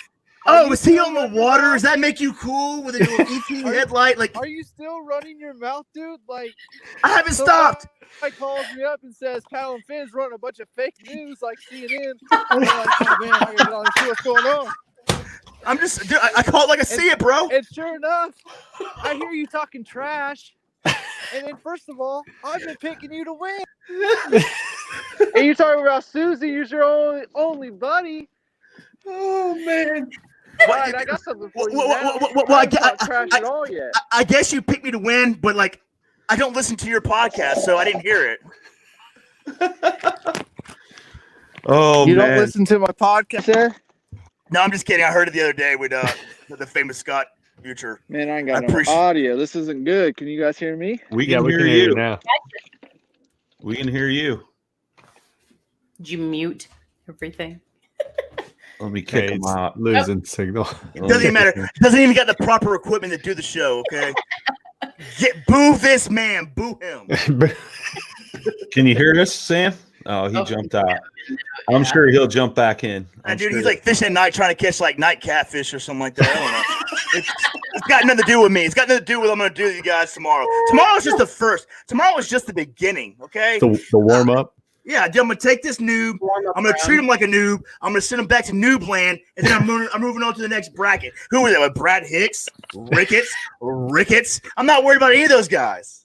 oh, is he on the water? Does that make you cool with a little EP headlight? Like, are you still running your mouth, dude? Like, I haven't stopped. Guy calls me up and says Cal and Finn's running a bunch of fake news like CNN. I'm like, oh man, I gotta get on and see what's going on. I'm just, dude, I call it like I see it, bro. And sure enough, I hear you talking trash. And then, first of all, I've been picking you to win. And you're talking about Susie, who's your only buddy. Oh, man. Right, I got something for you. I guess you picked me to win, but, like, I don't listen to your podcast, so I didn't hear it. Oh, you man. don't listen to my podcast, sir? No, I'm just kidding. I heard it the other day with the famous Scott Future. Man, I ain't got no audio. This isn't good. Can you guys hear me? We can hear you now. We can hear you. Did you mute everything? Let me kick him out. Losing signal. It doesn't even matter. It doesn't even got the proper equipment to do the show, okay? Boo this man. Boo him. Can you hear us, Sam? Oh, he jumped out. I'm sure he'll jump back in. Dude, he's like fishing at night trying to catch like night catfish or something like that. I don't know. It's got nothing to do with me. It's got nothing to do with what I'm going to do with you guys tomorrow. Tomorrow's just the first. Tomorrow is just the beginning, okay? The warm up. Yeah, dude, I'm going to take this noob. I'm going to treat him like a noob. I'm going to send him back to noob land, and then I'm moving on to the next bracket. Who is that? Brad Hicks? Ricketts? I'm not worried about any of those guys.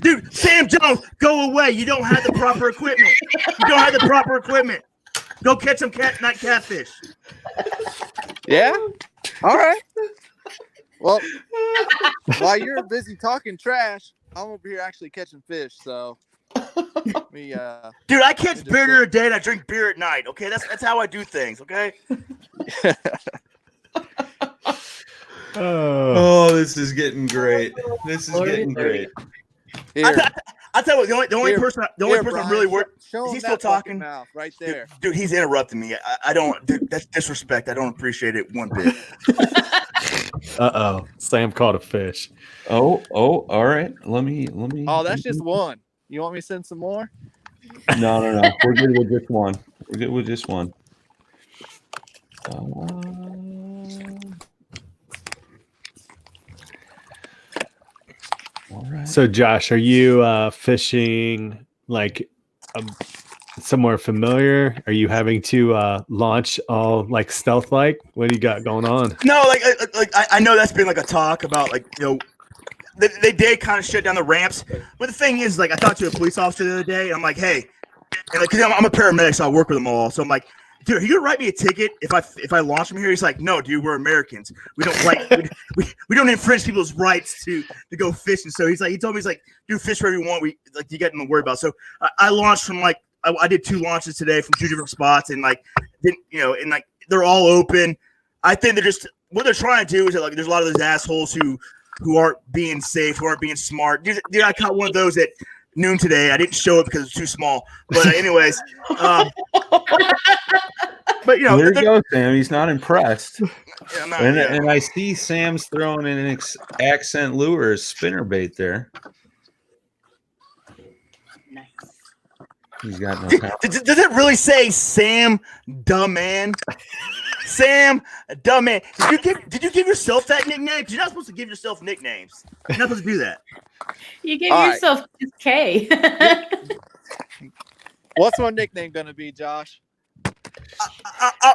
Dude, Sam Jones, go away. You don't have the proper equipment. Go catch some night catfish. Yeah? All right. Well, while you're busy talking trash, I'm over here actually catching fish, so me dude, I catch beer during the day and I drink beer at night, okay? That's how I do things, okay? Oh, this is getting great. I tell you what, the only person Brian, I'm really worried. Is he still talking? Mouth right there. Dude, he's interrupting me. I don't. Dude, that's disrespect. I don't appreciate it one bit. Sam caught a fish. Oh, all right. Let me. Oh, that's just one. You want me to send some more? No. We're good with just one. All right. So, Josh, are you fishing like somewhere familiar? Are you having to launch all like stealth like? What do you got going on? No, I know that's been like a talk about like, you know, they did kind of shut down the ramps. But the thing is, like, I talked to a police officer the other day, and I'm like, hey, and like, cause I'm a paramedic, so I work with them all. So I'm like, dude, are you gonna write me a ticket if I launch from here? He's like, no, dude, we're Americans. We don't like we don't infringe people's rights to go fishing. So he told me, he's like, dude, fish wherever you want. You got nothing to worry about. So I launched from like I did 2 launches today from 2 different spots, and like and like they're all open. I think they're just what they're trying to do is that, like, there's a lot of those assholes who aren't being safe, who aren't being smart. Dude, I caught one of those at noon today. I didn't show it because it's too small. But anyways, but there you go, Sam. He's not impressed. Yeah, and I see Sam's throwing in an accent lure as spinner bait there. Nice. He's got no power. Does it really say Sam Dumb Man? Sam Dumb Man. Did you give yourself that nickname? Because you're not supposed to give yourself nicknames. You're not supposed to do that. You gave yourself just K. What's my nickname gonna be, Josh?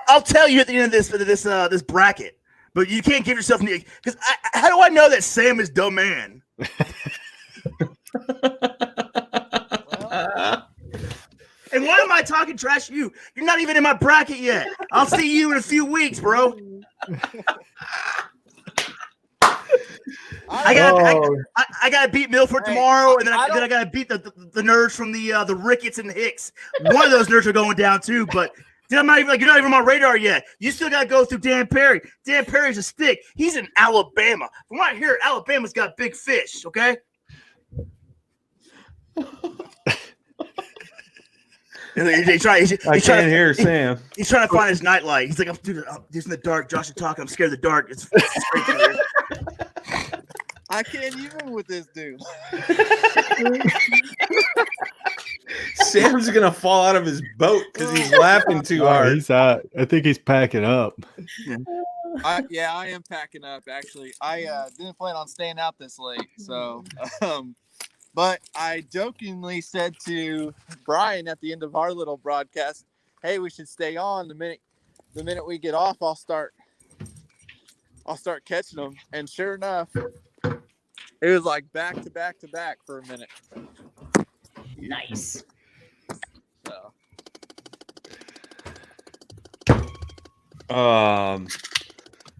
I'll tell you at the end of this bracket, but you can't give yourself nicknames. Because how do I know that Sam is Dumb Man? And why am I talking trash to you? You're not even in my bracket yet. I'll see you in a few weeks, bro. I gotta beat Milford tomorrow, and then I gotta beat the nerds from the Ricketts and the Hicks. One of those nerds are going down too, but you're not even on my radar yet. You still gotta go through Dan Perry. Dan Perry's a stick. He's in Alabama. From what I hear, Alabama's got big fish. Okay. He's trying to hear Sam. He's trying to find his nightlight. He's like, dude, I'm just in the dark. Josh is talking. I'm scared of the dark. It's great. I can't even with this dude. Sam's gonna fall out of his boat because he's laughing too hard. He's out. I think he's packing up. I am packing up. Actually, I didn't plan on staying out this late. So, but I jokingly said to Brian at the end of our little broadcast, "Hey, we should stay on. The minute we get off, I'll start catching them." And sure enough, it was like back to back to back for a minute. Nice. So.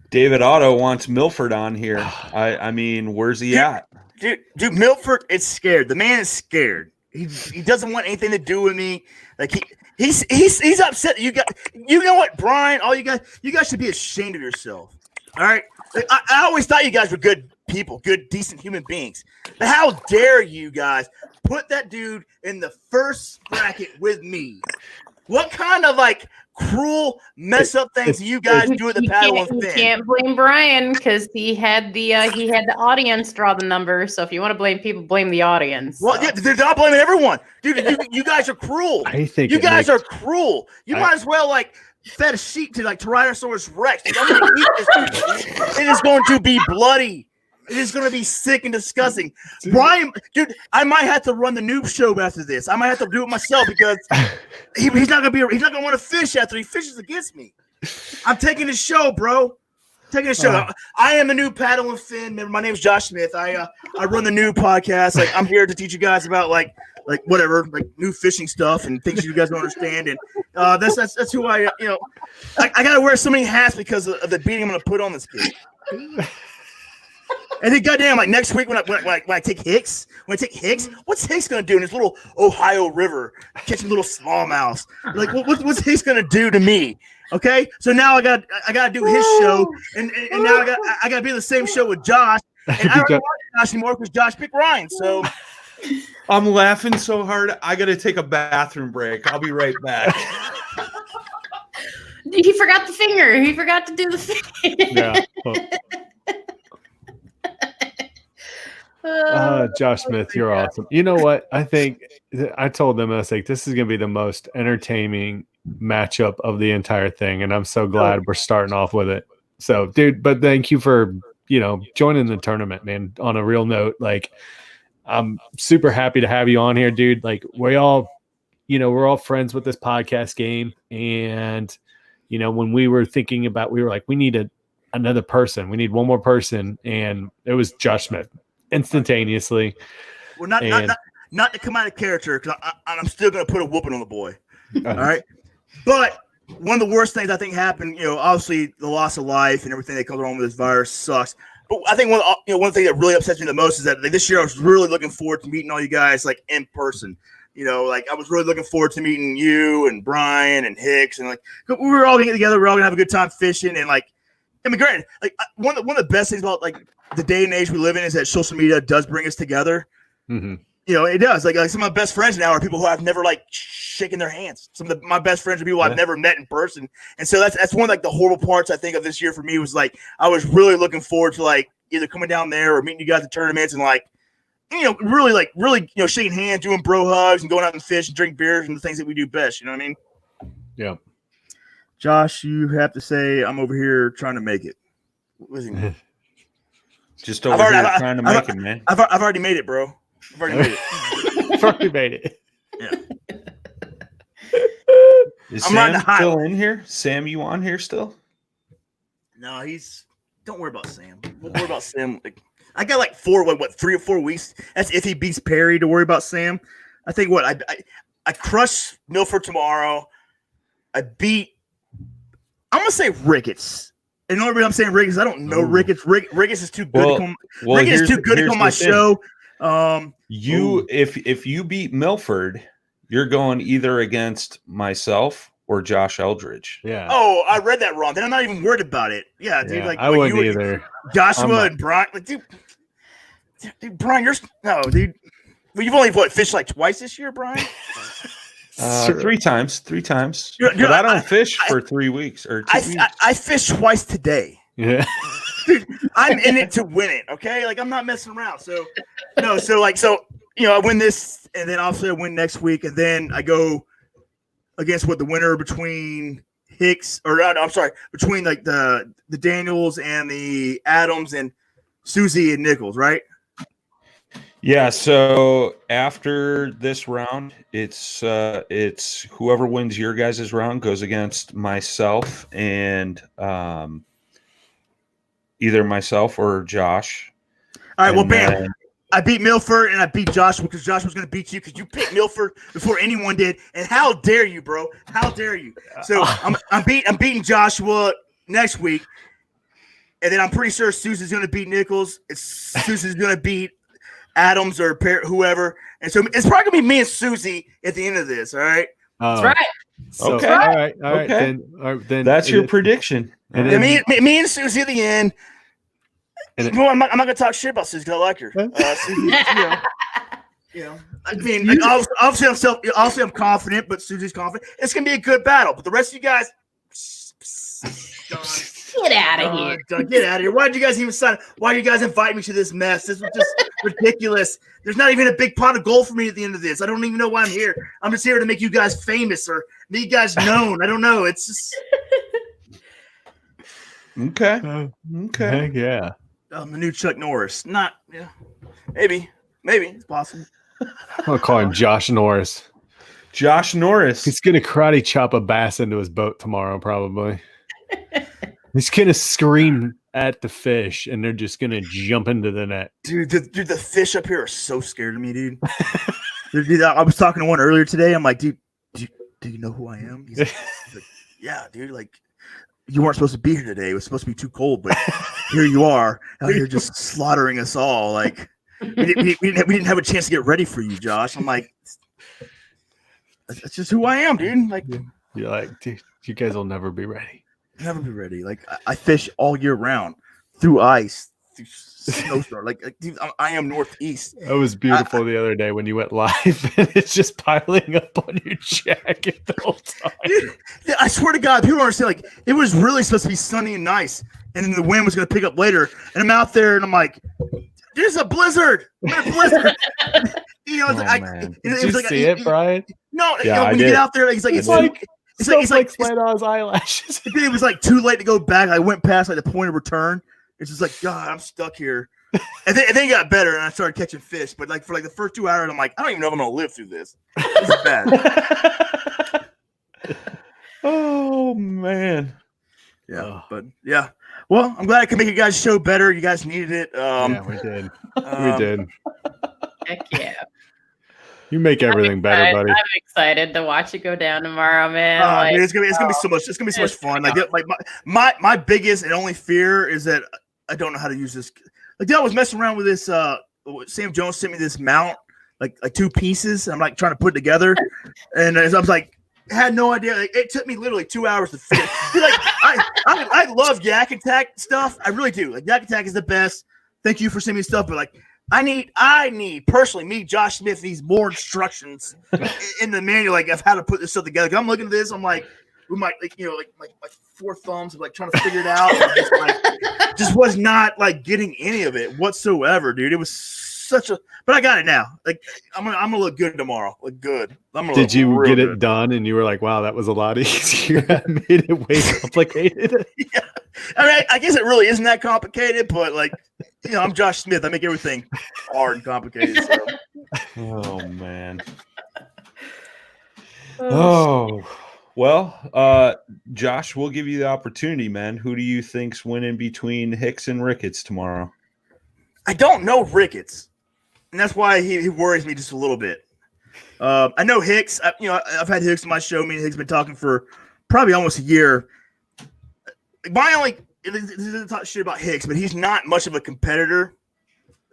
David Otto wants Milford on here. I mean, where's he at? Dude, Milford is scared. The man is scared. He doesn't want anything to do with me. Like he's upset. You know what, Brian? You guys should be ashamed of yourself. All right. I always thought you guys were good people, good, decent human beings. But how dare you guys put that dude in the first bracket with me? What kind of cruel mess up things do you guys do at the paddle and fin? You can't blame Brian because he had the audience draw the numbers. So if you want to blame people, blame the audience. Well, yeah, they're not blaming everyone, dude. You guys are cruel. I think you guys are cruel. You might as well fed a sheep to Tyrannosaurus Rex. Dude, I'm gonna eat this thing. It is going to be bloody. It is going to be sick and disgusting. Brian, dude, I might have to run the noob show after this. I might have to do it myself because he's not going to want to fish after he fishes against me. I'm taking the show, bro. Taking the show. I am the new paddle and fin. My name is Josh Smith. I run the new podcast. I'm here to teach you guys about whatever, new fishing stuff and things you guys don't understand. And that's who I I got to wear so many hats because of the beating I'm going to put on this kid. And then goddamn, next week when I take Hicks, what's Hicks gonna do in this little Ohio River catching little smallmouths? What's Hicks gonna do to me? Okay, so now I gotta do his show, and now I gotta be in the same show with Josh, and I don't want Josh anymore because Josh picked Ryan. So I'm laughing so hard I gotta take a bathroom break. I'll be right back. He forgot the finger. He forgot to do the finger. Yeah. Josh Smith, you're awesome. You know what? I think I told them, I was like, this is going to be the most entertaining matchup of the entire thing. And I'm so glad we're starting off with it. So, dude, but thank you for, joining the tournament, man. On a real note, I'm super happy to have you on here, dude. We're all friends with this podcast game. And, when we were thinking about, we were like, we need another person. We need one more person. And it was Josh Smith. Instantaneously. Well, not to come out of character, because I'm still going to put a whooping on the boy. All right. But one of the worst things I think happened, obviously the loss of life and everything that comes along with this virus sucks. But I think one thing that really upsets me the most is that this year I was really looking forward to meeting all you guys in person. I was really looking forward to meeting you and Brian and Hicks, and we were all going to get together. We're all going to have a good time fishing, and granted, one of the best things about the day and age we live in is that social media does bring us together. Mm-hmm. It does. Some of my best friends now are people who I've never shaken their hands. Some of my best friends are people I've never met in person. And so that's one of the horrible parts I think of this year for me was I was really looking forward to either coming down there or meeting you guys at tournaments and really shaking hands, doing bro hugs and going out and fish and drink beers and the things that we do best. You know what I mean? Yeah. Josh, you have to say I'm over here trying to make it. What is he? Just over here trying to make it, man. I've already made it, bro. I've already made it. I've already made it. Yeah. Is Sam still in here? Sam, you on here still? No, don't worry about Sam. Don't worry about Sam. I got 3 or 4 weeks. That's if he beats Perry to worry about Sam. I think I crush Milford tomorrow. I'm gonna say Ricketts. And the only reason I'm saying Ricketts, I don't know Ricketts. Ricketts is too good to come. Ricketts is too good to come on my show. If you beat Milford, you're going either against myself or Josh Eldridge. Yeah. Oh, I read that wrong. Then I'm not even worried about it. Yeah, dude. Yeah, I wouldn't either. Joshua and Brian. Like, dude, Brian, dude. Well, you've only fished like twice this year, Brian. 3 times. But I don't fish for 3 weeks or 2 weeks. I fished twice today. Yeah. Dude, I'm in it to win it. Okay, like I'm not messing around. So I win this, and then obviously I win next week, and then I go against the winner between Hicks between like the Daniels and the Adams and Susie and Nichols, right? Yeah, so after this round, it's whoever wins your guys' round goes against myself and either myself or Josh. All right, well, bam. I beat Milford and I beat Joshua because Joshua was going to beat you because you picked Milford before anyone did. And how dare you, bro? How dare you? So I'm beating Joshua next week, and then I'm pretty sure Susie's going to beat Nichols. Susie's going to beat Adams or whoever, and so it's probably gonna be me and Susie at the end of this. All right, that's right. So, okay, all right. Then that's your prediction. And then, me and Susie at the end. I'm not gonna talk shit about Susie because I like her. Susie, I mean, like, obviously I'm confident, but Susie's confident. It's gonna be a good battle. But the rest of you guys, get out of here. Get out of here. Why did you guys even sign? Why did you guys invite me to this mess? This was just ridiculous. There's not even a big pot of gold for me at the end of this. I don't even know why I'm here. I'm just here to make you guys famous or make you guys known. I don't know. It's just okay. Yeah. The new Chuck Norris. Maybe it's possible. I'm gonna call him Josh Norris. Josh Norris. He's gonna karate chop a bass into his boat tomorrow, probably. He's gonna scream at the fish, and they're just gonna jump into the net. Dude, the fish up here are so scared of me, dude. Dude, I was talking to one earlier today. I'm like, dude, do you know who I am? He's like, yeah, dude. Like, you weren't supposed to be here today. It was supposed to be too cold, but here you are out here just slaughtering us all. Like, we didn't have a chance to get ready for you, Josh. I'm like, that's just who I am, dude. Like, you're like, dude, you guys will never be ready. Never be ready. Like I fish all year round through ice, through snowstorm. Like dude, I am Northeast. That was beautiful the other day when you went live, and it's just piling up on your jacket the whole time. Dude, I swear to God, people don't understand. Like it was really supposed to be sunny and nice, and then the wind was going to pick up later. And I'm out there, and I'm like, "There's a blizzard! A blizzard!" You know, Did you see it, Brian? No, when you get out there, it's like. It's like on his eyelashes. It was like too late to go back. I went past like the point of return. It's just like, God, I'm stuck here. And then it got better, and I started catching fish. But like for like the first 2 hours, I'm like, I don't even know if I'm gonna live through this. This is bad. Oh man. Yeah, but yeah. Well, I'm glad I could make you guys' show better. You guys needed it. Yeah, we did. We did. Heck yeah. You make everything better, buddy. I'm excited to watch it go down tomorrow, man. Dude, it's gonna be so much. It's gonna be so much fun. Like my biggest and only fear is that I don't know how to use this. Like I was messing around with this. Sam Jones sent me this mount, like 2 pieces. And I'm like trying to put it together, and I was like, had no idea. Like, it took me literally 2 hours to figure. Like I love Yak Attack stuff. I really do. Like Yak Attack is the best. Thank you for sending me stuff, but like. I need personally, me, Josh Smith, needs more instructions in the manual, like of how to put this stuff together. I'm looking at this, I'm like, we might like 4 thumbs of like trying to figure it out. Just was not like getting any of it whatsoever, dude. It was such a, but I got it now. Like I'm gonna look good tomorrow. Look good. Did you get it done? And you were like, wow, that was a lot easier. I made it way complicated. Yeah. I mean, I guess it really isn't that complicated, but like, you know, I'm Josh Smith. I make everything hard and complicated. So. Oh man. Oh well, Josh, we'll give you the opportunity, man. Who do you think's winning between Hicks and Ricketts tomorrow? I don't know Ricketts, and that's why he worries me just a little bit. I know Hicks. I've had Hicks on my show. Me and Hicks been talking for probably almost a year. This isn't talk shit about Hicks, but he's not much of a competitor.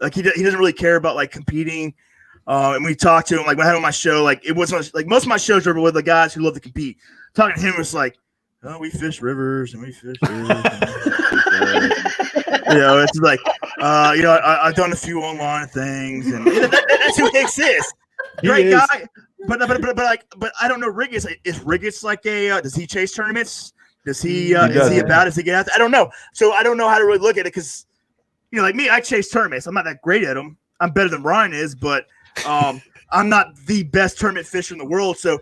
Like he doesn't really care about like competing. And we talked to him like when I had him on my show. Like it wasn't like most of my shows are with the guys who love to compete. Talking to him was like, oh, we fish rivers and we fish rivers. It's like, I've done a few online things, and that's who Hicks is. Great guy, but I don't know Riggins. Is Riggins like does he chase tournaments? Does he is he about? Does he get out there? I don't know. So I don't know how to really look at it because like me, I chase tournaments. I'm not that great at them. I'm better than Ryan is, but I'm not the best tournament fisher in the world. So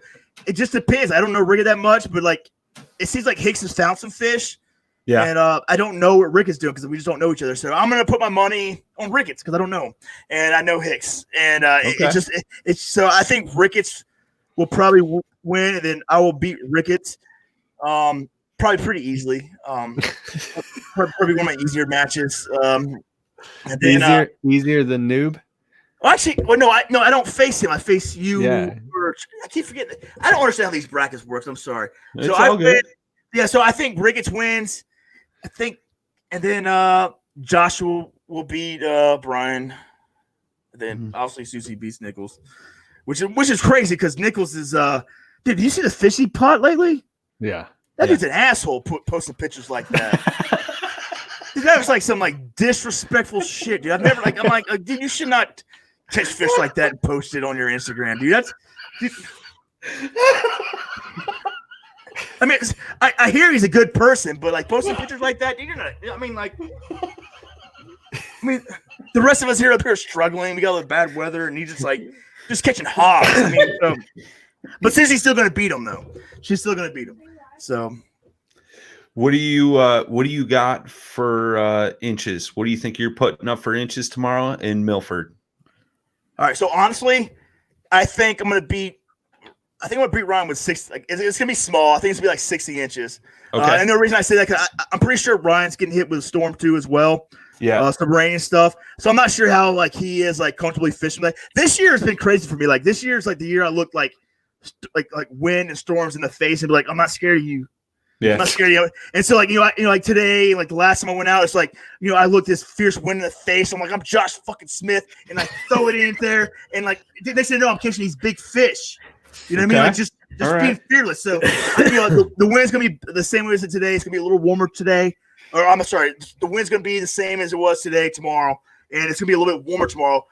it just depends. I don't know Riggins that much, but like it seems like Hicks has found some fish. Yeah. And I don't know what Rick is doing because we just don't know each other. So I'm gonna put my money on Ricketts because I don't know him, and I know Hicks, and it's so I think Ricketts will probably win, and then I will beat Ricketts, probably pretty easily. Probably one of my easier matches. And then, easier than Noob. Well, actually, no, I don't face him. I face you. Yeah. I keep forgetting. I don't understand how these brackets work. I'm sorry. It's so all good. Yeah, so I think Ricketts wins. I think, and then Joshua will beat Brian. And then obviously Susie beats Nichols, which is crazy because Nichols is dude. Do you see the fishy pot lately? Yeah, that dude's an asshole. Posting pictures like that. Dude, that was like some like disrespectful shit, dude. I'm like, dude, you should not catch fish like that and post it on your Instagram, dude. Dude. I mean, I hear he's a good person, but like posting pictures like that, dude, you're not. I mean, the rest of us here up here are struggling. We got a little bad weather, and he's just catching hogs. I mean, but Susie's still gonna beat him, though. She's still gonna beat him. So, what do you got for inches? What do you think you're putting up for inches tomorrow in Milford? All right. So honestly, I think I'm gonna beat Ryan with 6. Like it's gonna be small. I think it's gonna be like 60 inches. Okay. And the reason I say that because I'm pretty sure Ryan's getting hit with a storm too as well. Yeah. Some rain and stuff. So I'm not sure how like he is like comfortably fishing. Like this year has been crazy for me. Like this year is like the year I looked like wind and storms in the face and be like, I'm not scared of you. Yeah. I'm not scared of you. And so like like today, like the last time I went out, it's like I looked this fierce wind in the face. I'm like, I'm Josh fucking Smith, and I throw it in there, and like next thing you know, I'm catching these big fish. You know what I mean? Like just being fearless. So the wind's gonna be the same way as today. It's gonna be a little warmer today. Or I'm sorry, the wind's gonna be the same as it was today, tomorrow, and it's gonna be a little bit warmer tomorrow.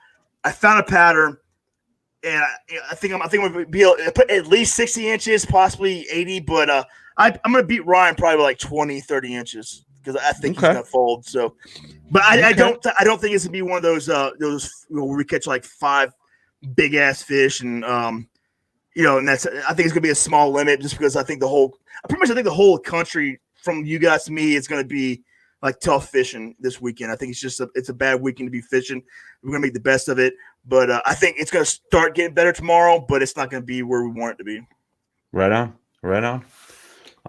I found a pattern, and I think I'm gonna be able to put at least 60 inches, possibly 80, but I'm gonna beat Ryan probably like 20, 30 inches because I think he's gonna fold. So, but I don't think it's gonna be one of those where we catch like 5 big ass fish and and I think it's gonna be a small limit just because I think the whole country from you guys to me is gonna be like tough fishing this weekend. I think it's a bad weekend to be fishing. We're gonna make the best of it, but I think it's gonna start getting better tomorrow, but it's not gonna be where we want it to be. Right on.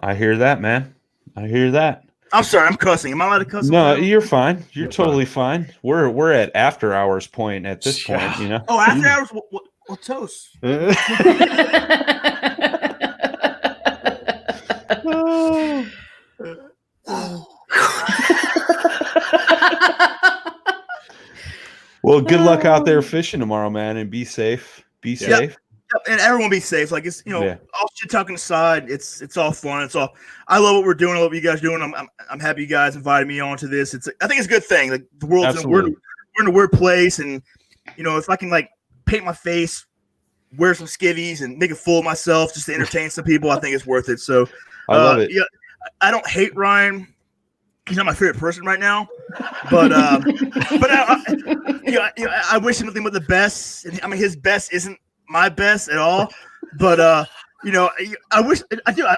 I hear that, man. I hear that. I'm sorry, I'm cussing. Am I allowed to cuss? No, you're fine. You're totally fine. We're at after hours point at this point, Oh, after hours. Well, toast. Well, good luck out there fishing tomorrow, man, and be safe. Be safe. Yep. And everyone be safe. Like it's all shit talking aside. It's all fun. It's all. I love what we're doing. I love what you guys are doing. I'm happy you guys invited me onto this. I think it's a good thing. Like the world's we're in a weird place, and if I can like paint my face, wear some skivvies, and make a fool of myself just to entertain some people, I think it's worth it. So I love it. Yeah, I don't hate Ryan. He's not my favorite person right now, but I wish him nothing but the best. I mean, his best isn't my best at all, but I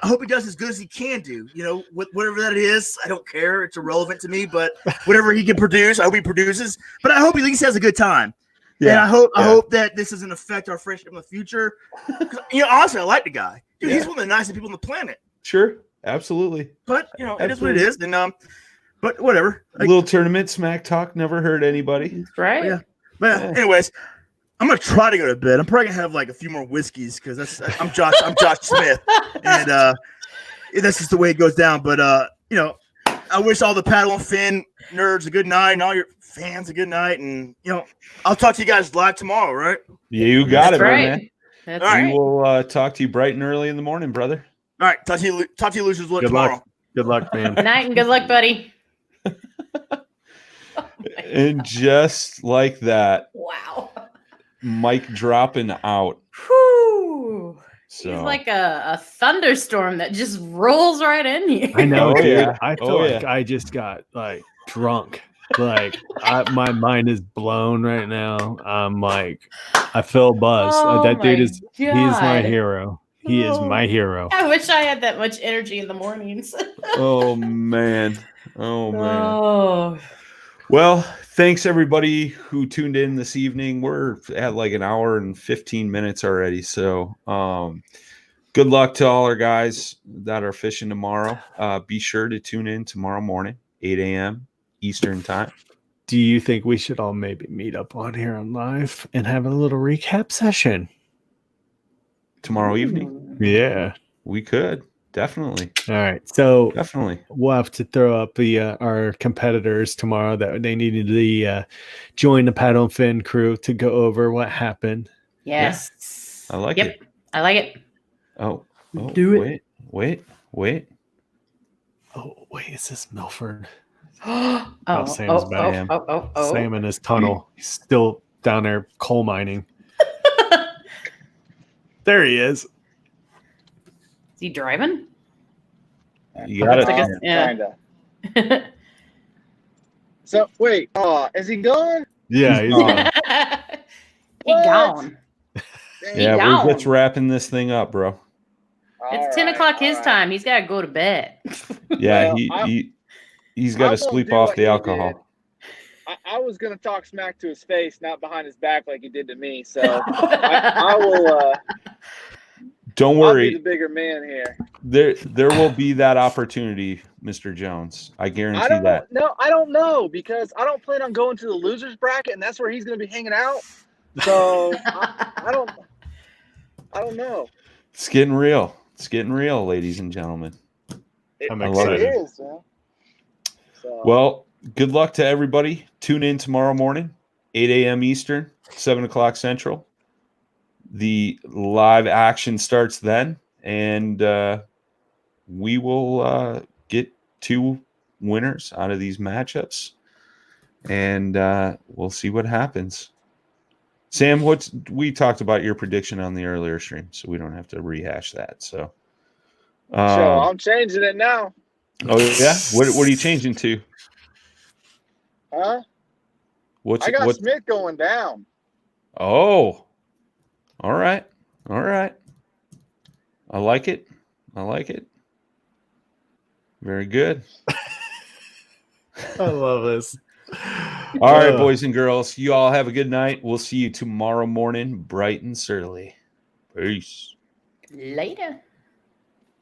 hope he does as good as he can do. Whatever that is, I don't care. It's irrelevant to me. But whatever he can produce, I hope he produces. But I hope he at least has a good time. Yeah, and I hope that this doesn't affect our friendship in the future. Honestly, I like the guy. Dude, he's one of the nicest people on the planet. Sure, absolutely. But it is what it is. And but whatever. A little tournament smack talk never hurt anybody. Right. Yeah. But anyways, I'm gonna try to go to bed. I'm probably gonna have like a few more whiskeys because I'm Josh Smith, and that's just the way it goes down. But I wish all the paddle and fin nerds a good night, and all your fans a good night, and I'll talk to you guys live tomorrow, right? Yeah, you got That's it, right. man. That's All right. We will talk to you bright and early in the morning, brother. All right, talk to you losers Good tomorrow. luck. Good luck, man. Good night and good luck, buddy. And just like that, Wow. Mike dropping out. Whew. So He's like a thunderstorm that just rolls right in here. I know, Oh, dude. yeah. I feel Oh, like yeah. I just got like drunk. Like my mind is blown right now. I'm like, I feel buzzed. Oh That dude my is he's my God. hero. He is my hero. I wish I had that much energy in the mornings. oh man. Oh man. Oh. Well, thanks everybody who tuned in this evening. We're at like an hour and 15 minutes already. So good luck to all our guys that are fishing tomorrow. Be sure to tune in tomorrow morning, 8 a.m. Eastern time. Do you think we should all maybe meet up on here on live and have a little recap session? Tomorrow evening? Yeah. We could. Definitely. All right. So Definitely. we'll have to throw up the our competitors tomorrow that they needed to join the paddle and fin crew to go over what happened. Yes. I like Yep. it. I like it. Oh, Do it. Wait. Oh, wait, is this Milford? Oh, Sam's back. Sam in his tunnel. He's still down there coal mining. There he is. Is he driving? You got Like it. a- yeah. Kinda. So wait, is he gone? Yeah, he's gone. He What? gone. Dang. Yeah, gone. we're just wrapping this thing up, bro. It's 10 o'clock his time. He's got to go to bed. Yeah, Well, he's got I to won't sleep do off what the he alcohol. I was gonna talk smack to his face, not behind his back like he did to me. So I will. Don't I'll be the worry. bigger man here. There will be that opportunity, Mr. Jones. I guarantee that. I don't know because I don't plan on going to the losers bracket, and that's where he's gonna be hanging out. So I don't know. It's getting real. It's getting real, ladies and gentlemen. I'm I love It excited. is. Man. So, Well, good luck to everybody. Tune in tomorrow morning, 8 a.m. Eastern, 7 o'clock Central. The live action starts then, and we will get 2 winners out of these matchups, and we'll see what happens. Sam, we talked about your prediction on the earlier stream, so we don't have to rehash that. So, I'm changing it now. oh yeah, what are you changing to? Huh? What's I got what? Smith going down. Oh, all right. I like it. Very good. I love this. All right, boys and girls. You all have a good night. We'll see you tomorrow morning, bright and early. Peace. Later.